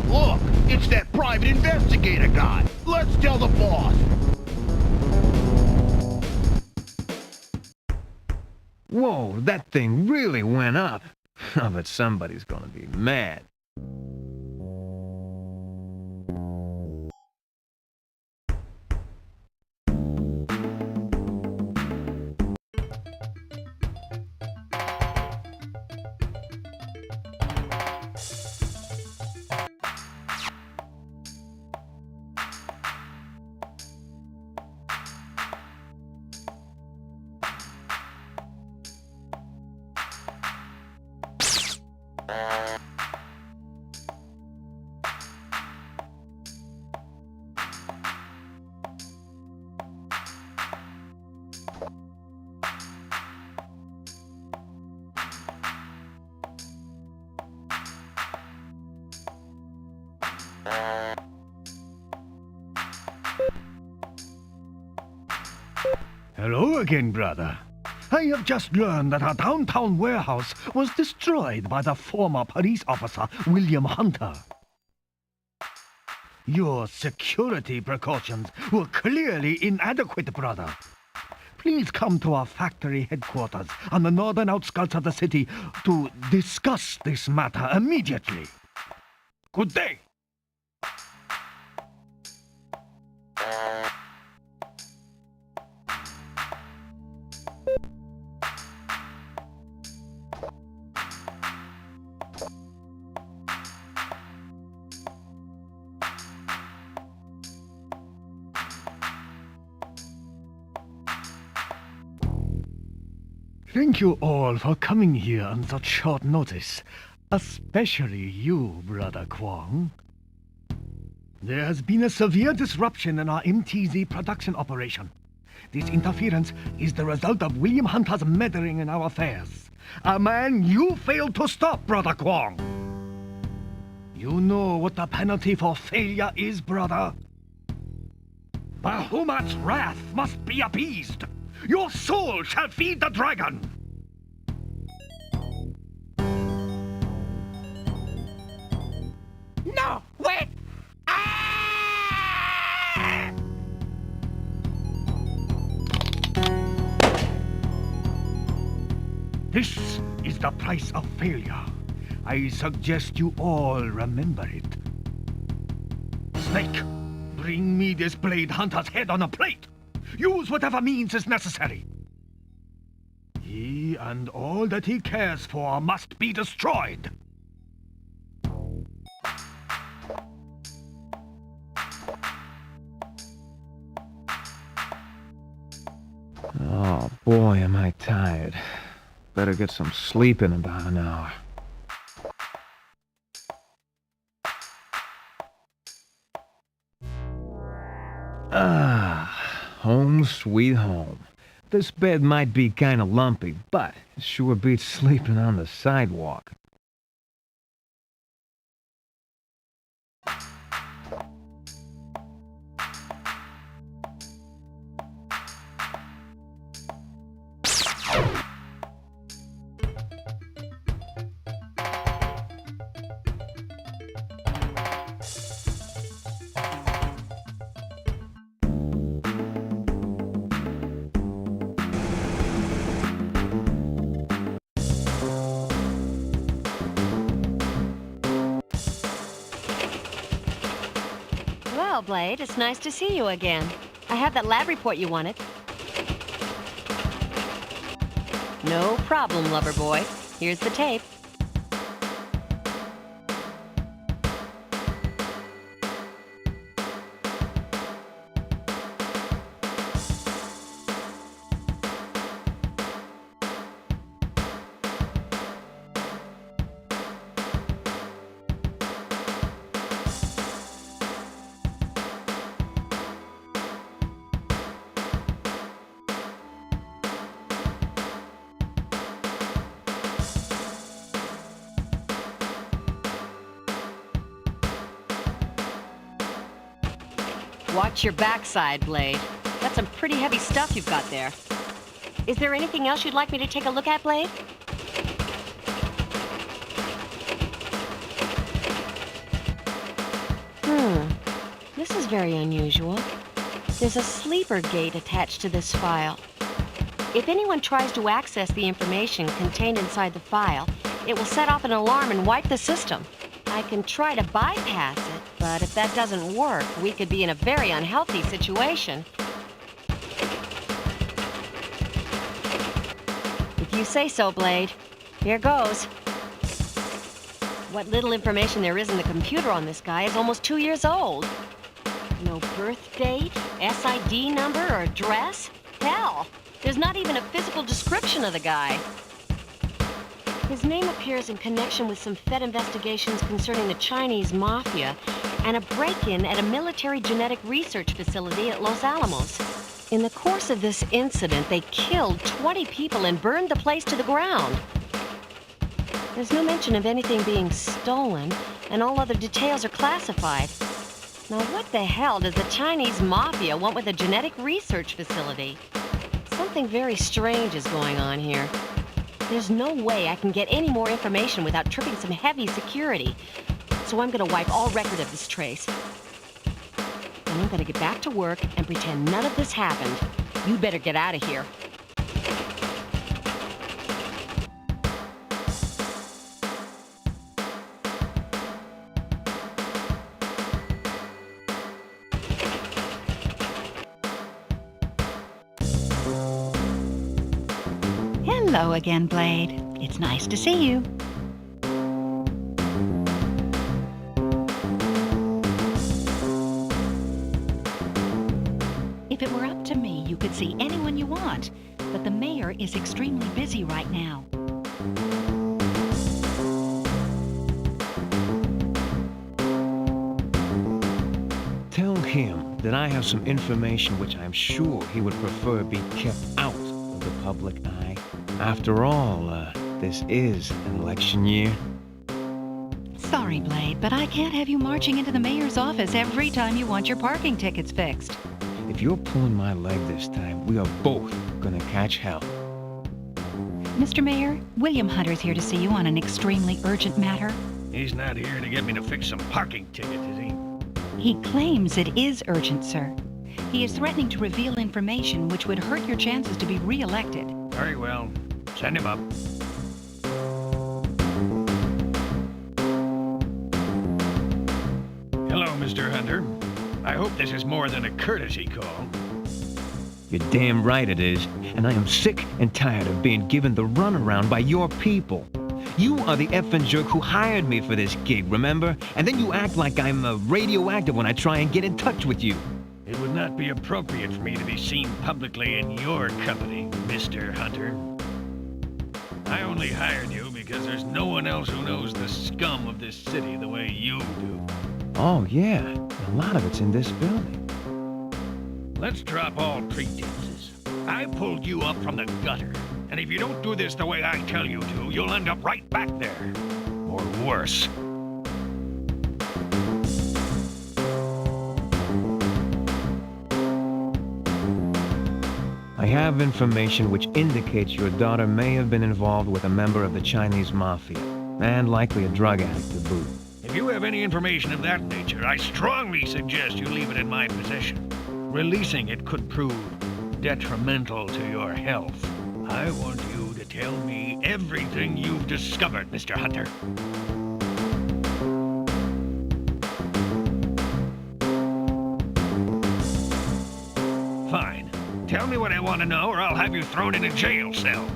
Look, it's that private investigator guy. Let's tell the boss. Whoa, that thing really went up. I bet somebody's gonna be mad. Hello again, brother. I have just learned that our downtown warehouse was destroyed by the former police officer, William Hunter. Your security precautions were clearly inadequate, brother. Please come to our factory headquarters on the northern outskirts of the city to discuss this matter immediately. Good day. Thank you all for coming here on such short notice, especially you, Brother Kwong. There has been a severe disruption in our MTZ production operation. This interference is the result of William Hunter's meddling in our affairs. A man you failed to stop, Brother Kwong. You know what the penalty for failure is, brother? Bahamut's wrath must be appeased. Your soul shall feed the dragon! No! Wait! Ah! This is the price of failure. I suggest you all remember it. Snake, bring me this Blade Hunter's head on a plate! Use whatever means is necessary. He and all that he cares for must be destroyed. Oh boy, am I tired. Better get some sleep in about an hour. Home sweet home. This bed might be kinda lumpy, but it sure beats sleeping on the sidewalk. Well, Blade, it's nice to see you again. I have that lab report you wanted. No problem, lover boy. Here's the tape. Watch your backside, Blade. That's some pretty heavy stuff you've got there. Is there anything else you'd like me to take a look at, Blade? very unusual. There's a sleeper gate attached to this file. If anyone tries to access the information contained inside the file, it will set off an alarm and wipe the system. I can try to bypass it, but if that doesn't work, we could be in a very unhealthy situation. If you say so, Blade. Here goes. What little information there is in the computer on this guy is almost 2 years old. No birth date, SID number, or address? Hell, there's not even a physical description of the guy. His name appears in connection with some Fed investigations concerning the Chinese mafia and a break-in at a military genetic research facility at Los Alamos. In the course of this incident, they killed 20 people and burned the place to the ground. There's no mention of anything being stolen, and all other details are classified. Now, what the hell does the Chinese mafia want with a genetic research facility? Something very strange is going on here. There's no way I can get any more information without tripping some heavy security. So I'm gonna wipe all record of this trace. And I'm gonna get back to work and pretend none of this happened. You better get out of here. Hello again, Blade. It's nice to see you. If it were up to me, you could see anyone you want, but the mayor is extremely busy right now. Tell him that I have some information which I'm sure he would prefer be kept out of the public eye. After all, this is an election year. Sorry, Blade, but I can't have you marching into the mayor's office every time you want your parking tickets fixed. If you're pulling my leg this time, we are both gonna catch hell. Mr. Mayor, William Hunter's here to see you on an extremely urgent matter. He's not here to get me to fix some parking tickets, is he? He claims it is urgent, sir. He is threatening to reveal information which would hurt your chances to be re-elected. Very well. Send him up. Hello, Mr. Hunter. I hope this is more than a courtesy call. You're damn right it is, and I am sick and tired of being given the runaround by your people. You are the effing jerk who hired me for this gig, remember? And then you act like I'm radioactive when I try and get in touch with you. It would not be appropriate for me to be seen publicly in your company, Mr. Hunter. I only hired you because there's no one else who knows the scum of this city the way you do. Oh, yeah. A lot of it's in this building. Let's drop all pretenses. I pulled you up from the gutter, and if you don't do this the way I tell you to, you'll end up right back there. Or worse. I have information which indicates your daughter may have been involved with a member of the Chinese mafia, and likely a drug addict to boot. If you have any information of that nature, I strongly suggest you leave it in my possession. Releasing it could prove detrimental to your health. I want you to tell me everything you've discovered, Mr. Hunter. Fine. Tell me what I want to know, or I'll have you thrown in a jail cell.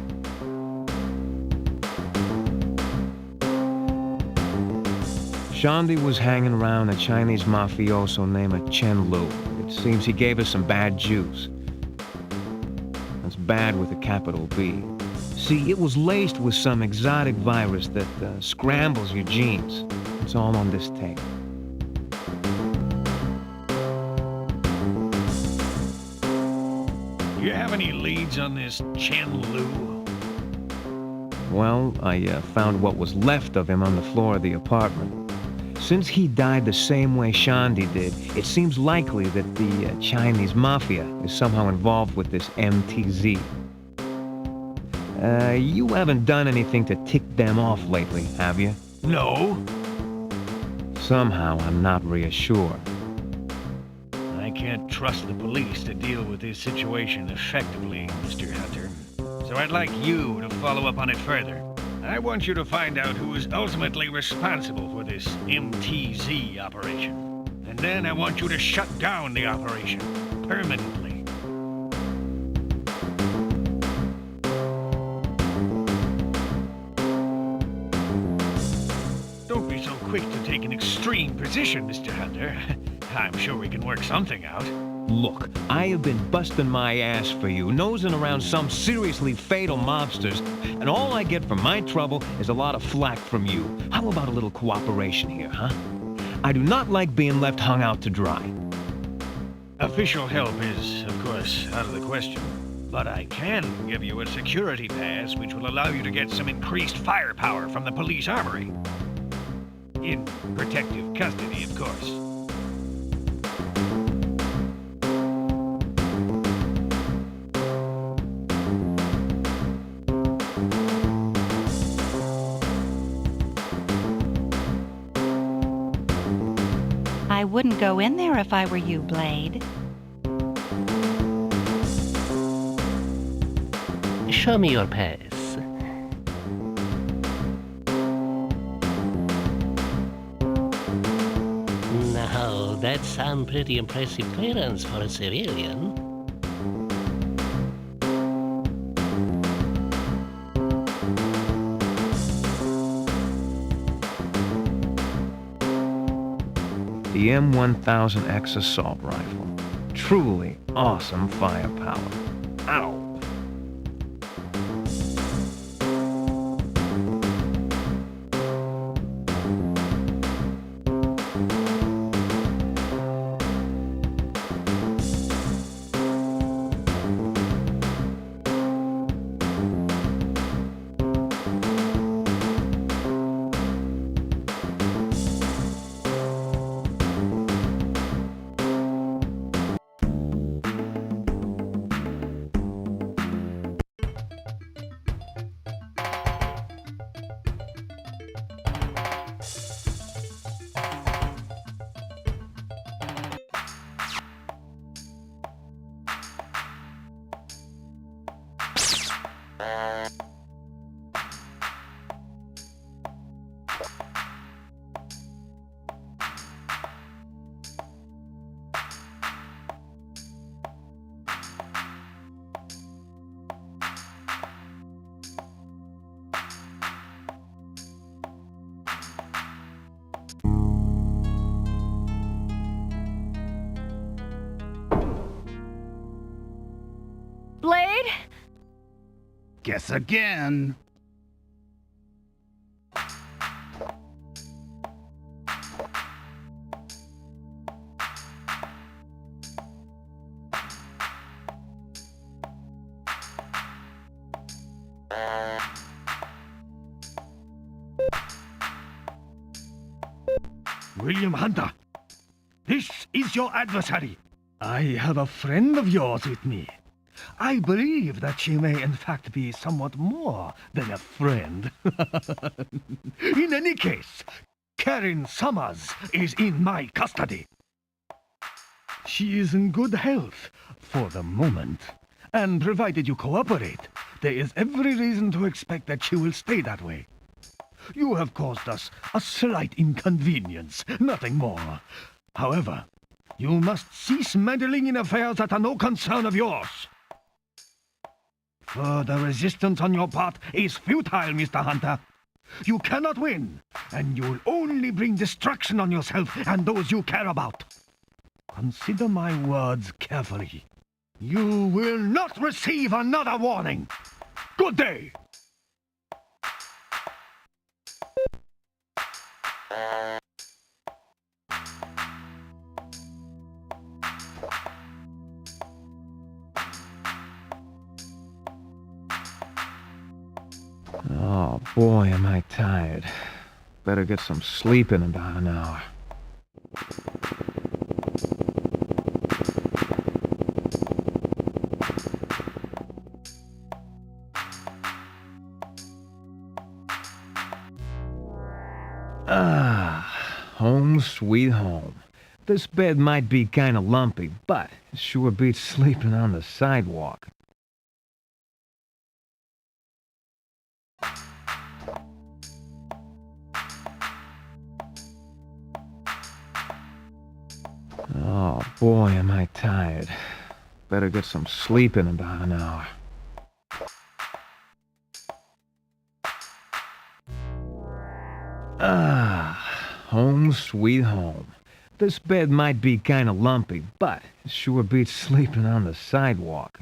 Shandy was hanging around a Chinese mafioso named Chen Lu. It seems he gave us some bad juice. That's bad with a capital B. See, it was laced with some exotic virus that scrambles your genes. It's all on this tape. Do you have any leads on this Chen Lu? Well, I found what was left of him on the floor of the apartment. Since he died the same way Shandy did, it seems likely that the Chinese mafia is somehow involved with this MTZ. You haven't done anything to tick them off lately, have you? No. Somehow I'm not reassured. I can't trust the police to deal with this situation effectively, Mr. Hunter. So I'd like you to follow up on it further. I want you to find out who is ultimately responsible for this MTZ operation. And then I want you to shut down the operation permanently. Don't be so quick to take an extreme position, Mr. Hunter. I'm sure we can work something out. Look, I have been busting my ass for you, nosing around some seriously fatal mobsters, and all I get for my trouble is a lot of flack from you. How about a little cooperation here, huh? I do not like being left hung out to dry. Official help is, of course, out of the question. But I can give you a security pass which will allow you to get some increased firepower from the police armory. In protective custody, of course. I wouldn't go in there if I were you, Blade. Show me your pass. Now, that's some pretty impressive clearance for a civilian. The M1000X assault rifle. Truly awesome firepower. Ow! Blade? Guess again. William Hunter, this is your adversary. I have a friend of yours with me. I believe that she may in fact be somewhat more than a friend. In any case, Karen Summers is in my custody. She is in good health for the moment, and provided you cooperate, there is every reason to expect that she will stay that way. You have caused us a slight inconvenience, nothing more. However, you must cease meddling in affairs that are no concern of yours. Further resistance on your part is futile, Mr. Hunter. You cannot win, and you'll only bring destruction on yourself and those you care about. Consider my words carefully. You will not receive another warning. Good day. Oh boy, am I tired. Better get some sleep in about an hour. Ah, home sweet home. This bed might be kinda lumpy, but it sure beats sleeping on the sidewalk. Oh boy, am I tired. Better get some sleep in about an hour. Ah, home sweet home. This bed might be kinda lumpy, but it sure beats sleeping on the sidewalk.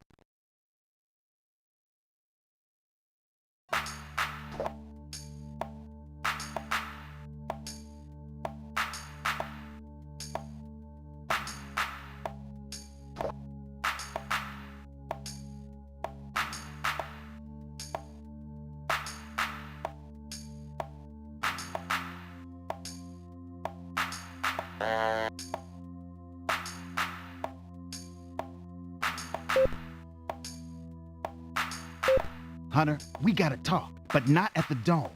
Hunter, we gotta talk, but not at the Dome.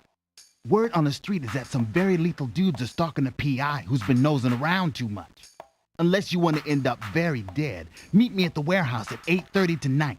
Word on the street is that some very lethal dudes are stalking the PI who's been nosing around too much. Unless you want to end up very dead, meet me at the warehouse at 8:30 tonight.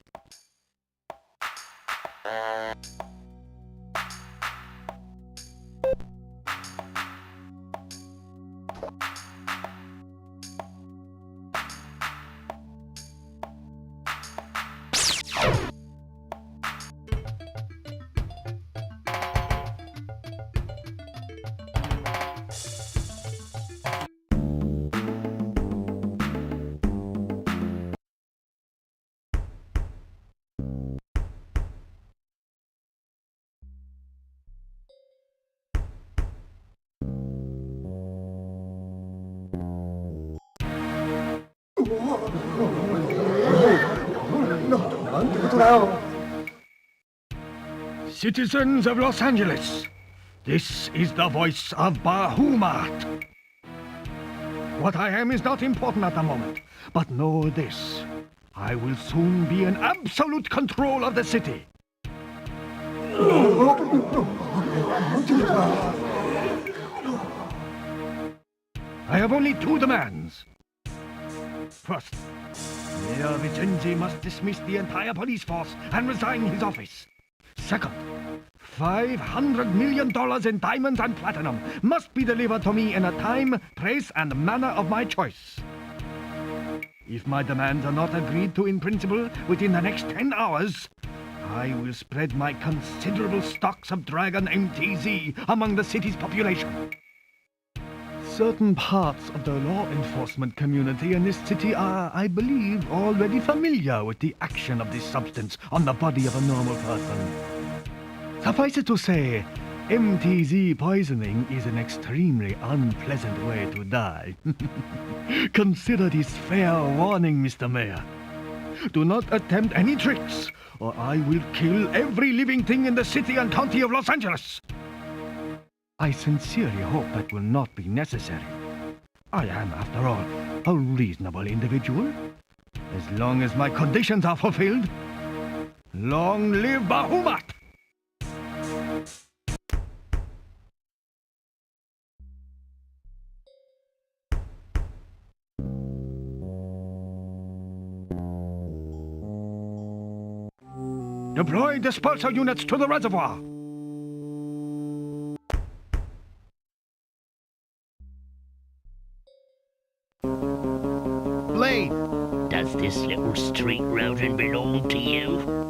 Citizens of Los Angeles, this is the voice of Bahamut. What I am is not important at the moment, but know this. I will soon be in absolute control of the city. I have only two demands. First, Mayor Vicenzi must dismiss the entire police force and resign his office. Second, $500 million in diamonds and platinum must be delivered to me in a time, place, and manner of my choice. If my demands are not agreed to in principle within the next 10 hours, I will spread my considerable stocks of Dragon MTZ among the city's population. Certain parts of the law enforcement community in this city are, I believe, already familiar with the action of this substance on the body of a normal person. Suffice it to say, MTZ poisoning is an extremely unpleasant way to die. Consider this fair warning, Mr. Mayor. Do not attempt any tricks, or I will kill every living thing in the city and county of Los Angeles. I sincerely hope that will not be necessary. I am, after all, a reasonable individual. As long as my conditions are fulfilled, long live Bahamut! Deploy dispersal units to the reservoir! Blade! Does this little street rodent belong to you?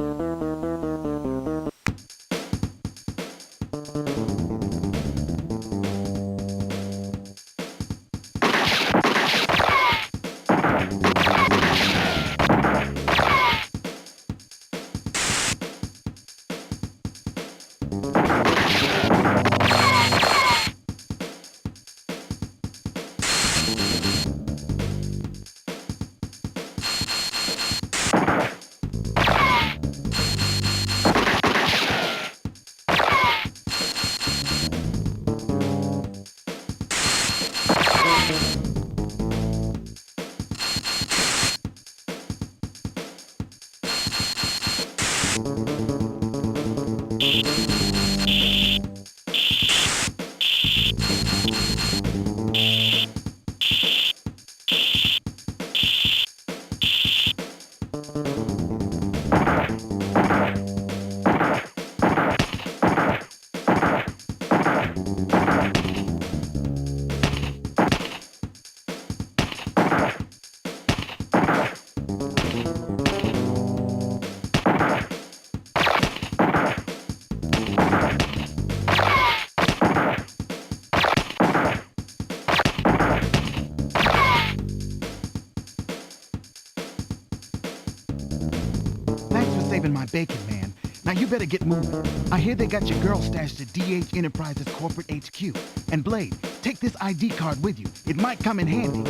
My bacon, man. Now you better get moving. I hear they got your girl stashed at DH Enterprises corporate HQ. And Blade, take this ID card with you. It might come in handy.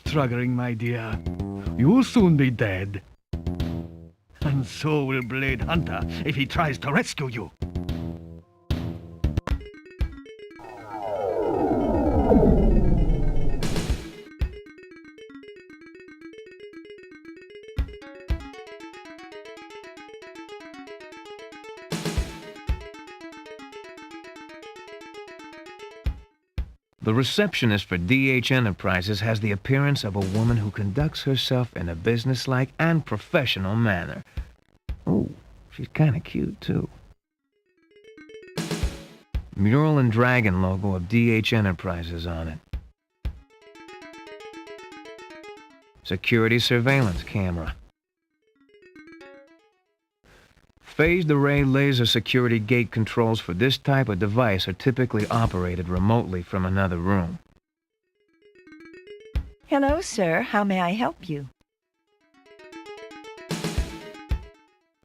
Struggling, my dear. You'll soon be dead. And so will Blade Hunter if he tries to rescue you. The receptionist for DH Enterprises has the appearance of a woman who conducts herself in a businesslike and professional manner. Oh, she's kind of cute, too. Mural and dragon logo of DH Enterprises on it. Security surveillance camera. Phased array laser security gate controls for this type of device are typically operated remotely from another room. Hello, sir. How may I help you?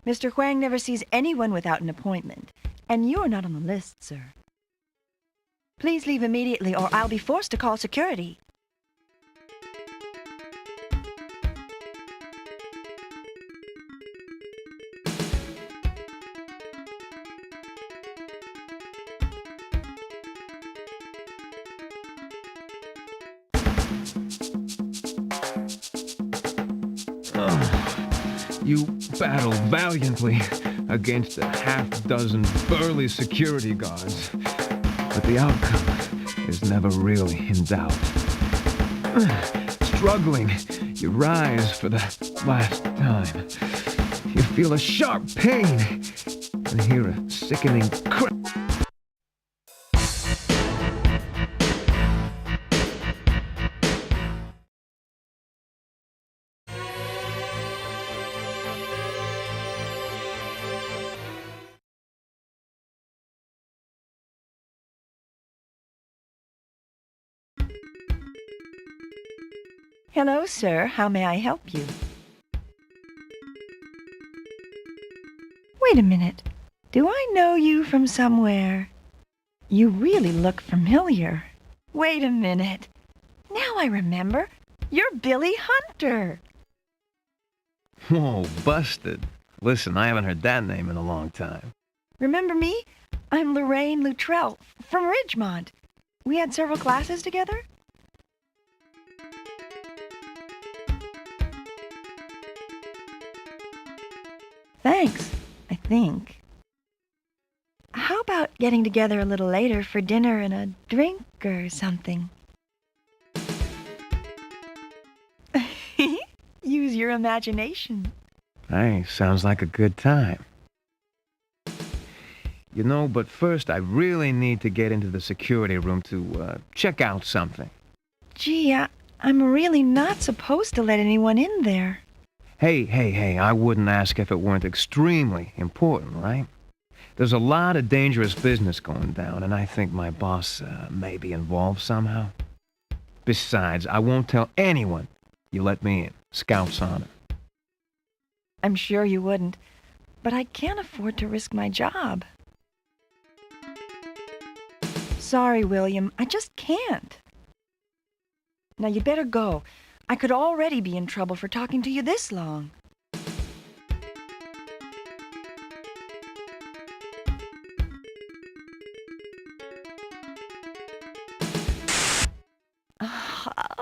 Mr. Huang never sees anyone without an appointment, and you're not on the list, sir. Please leave immediately or I'll be forced to call security. You battle valiantly against a half-dozen burly security guards, but the outcome is never really in doubt. Struggling, you rise for the last time. You feel a sharp pain and hear a sickening crack. Hello, sir. How may I help you? Wait a minute. Do I know you from somewhere? You really look familiar. Wait a minute. Now I remember. You're Billy Hunter. Whoa, busted. Listen, I haven't heard that name in a long time. Remember me? I'm Lorraine Luttrell from Ridgemont. We had several classes together. Thanks, I think. How about getting together a little later for dinner and a drink or something? your imagination. Hey, sounds like a good time. You know, but first I really need to get into the security room to check out something. Gee, I'm really not supposed to let anyone in there. Hey, I wouldn't ask if it weren't extremely important, right? There's a lot of dangerous business going down, and I think my boss may be involved somehow. Besides, I won't tell anyone you let me in. Scout's honor. I'm sure you wouldn't, but I can't afford to risk my job. Sorry, William, I just can't. Now you'd better go. I could already be in trouble for talking to you this long.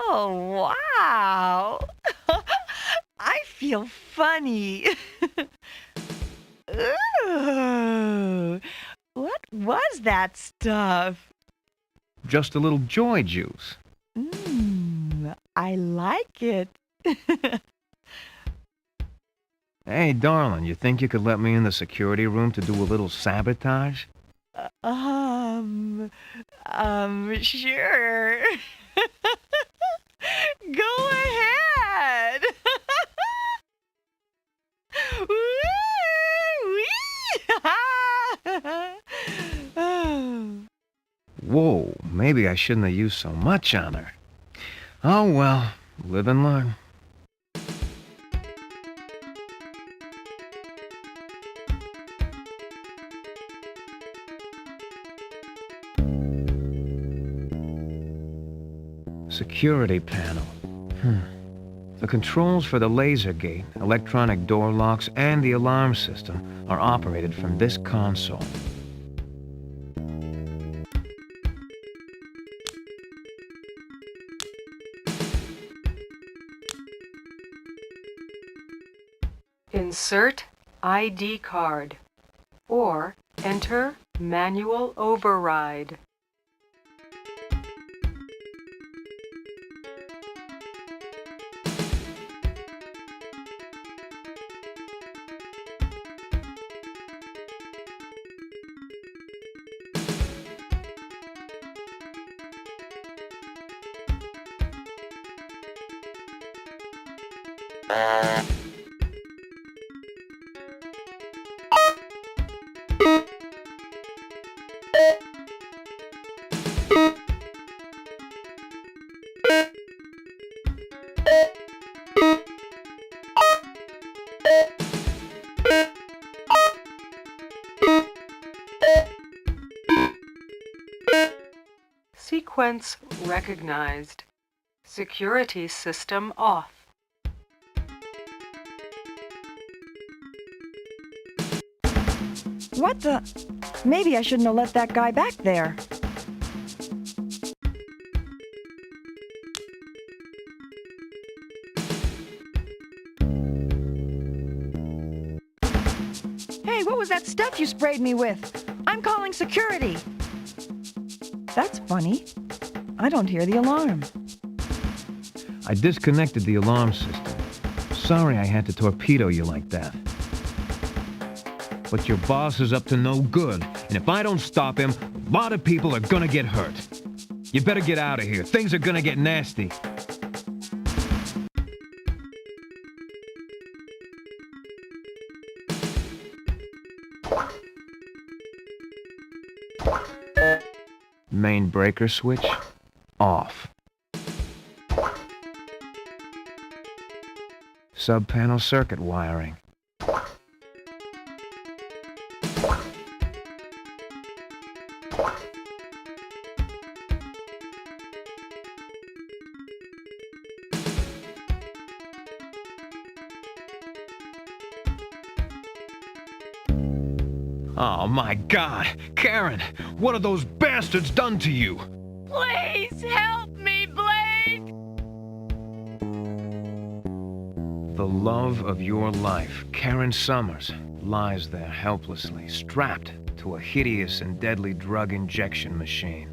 Oh, wow! I feel funny. Ooh, what was that stuff? Just a little joy juice. I like it. Hey, darling, you think you could let me in the security room to do a little sabotage? Sure. Go ahead. Whoa, maybe I shouldn't have used so much on her. Oh well, live and learn. Security panel. The controls for the laser gate, electronic door locks, and the alarm system are operated from this console. Insert ID card or enter manual override. Sequence recognized. Security system off. What the? Maybe I shouldn't have let that guy back there. Hey, what was that stuff you sprayed me with? I'm calling security. That's funny. I don't hear the alarm. I disconnected the alarm system. Sorry I had to torpedo you like that. But your boss is up to no good, and if I don't stop him, a lot of people are gonna get hurt. You better get out of here. Things are gonna get nasty. Main breaker switch off. Sub-panel circuit wiring. Oh my God! Karen! What have those bastards done to you? Please help me, Blade! The love of your life, Karen Summers, lies there helplessly, strapped to a hideous and deadly drug injection machine.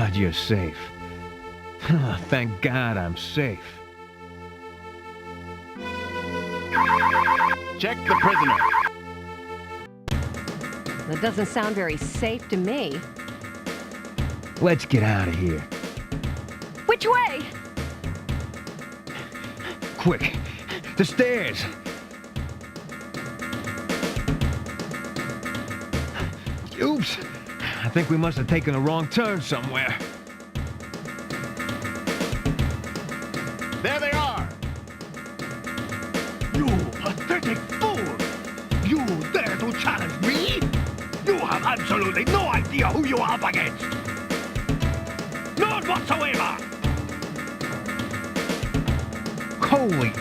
God you're safe. Thank God I'm safe. Check the prisoner. That doesn't sound very safe to me. Let's get out of here. Which way? Quick, the stairs. Oops. I think we must have taken a wrong turn somewhere. There they are. You pathetic fool! You dare to challenge me? You have absolutely no idea who you are up against! None whatsoever! Holy...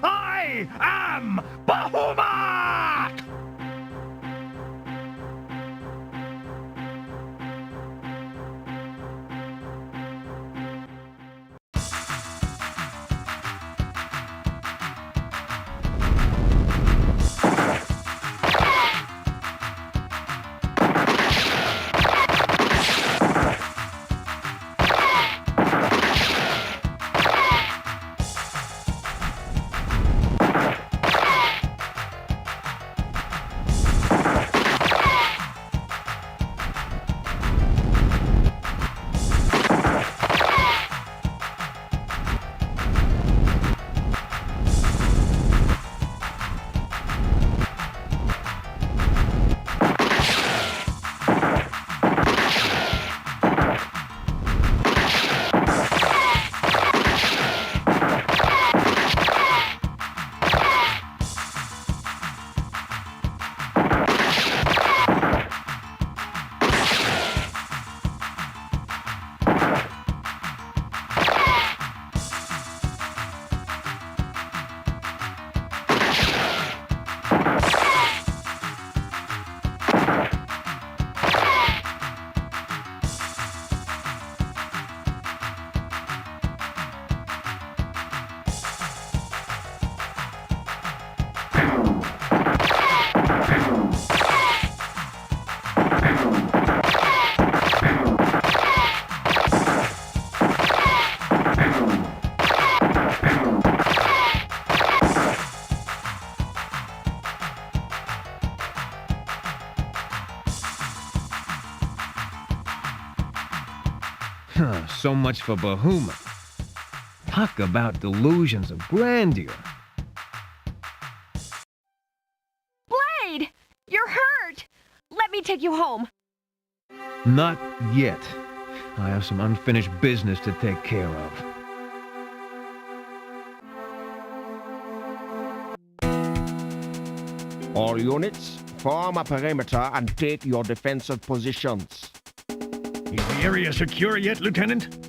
I am Bahamut! So much for Bahamut. Talk about delusions of grandeur. Blade! You're hurt! Let me take you home. Not yet. I have some unfinished business to take care of. All units, form a perimeter and take your defensive positions. Is the area secure yet, Lieutenant?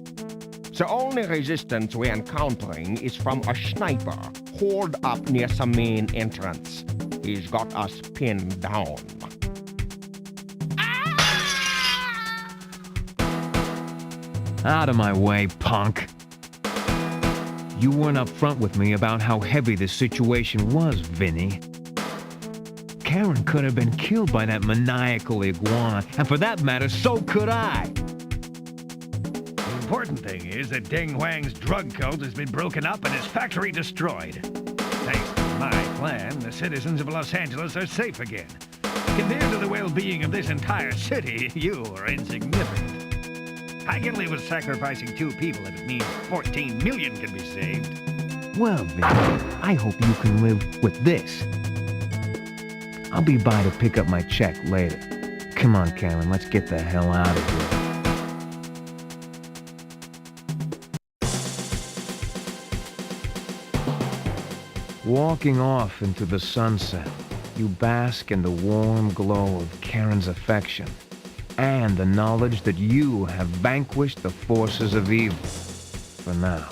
The only resistance we're encountering is from a sniper holed up near the main entrance. He's got us pinned down. Out of my way, punk. You weren't upfront with me about how heavy this situation was, Vinny. Karen could have been killed by that maniacal iguana, and for that matter, so could I. The important thing is that Deng Huang's drug cult has been broken up and his factory destroyed. Thanks to my plan, the citizens of Los Angeles are safe again. Compared to the well-being of this entire city, you are insignificant. I can live with sacrificing 2 people if it means 14 million can be saved. Well, Vinny, I hope you can live with this. I'll be by to pick up my check later. Come on, Karen, let's get the hell out of here. Walking off into the sunset, you bask in the warm glow of Karen's affection and the knowledge that you have vanquished the forces of evil. For now.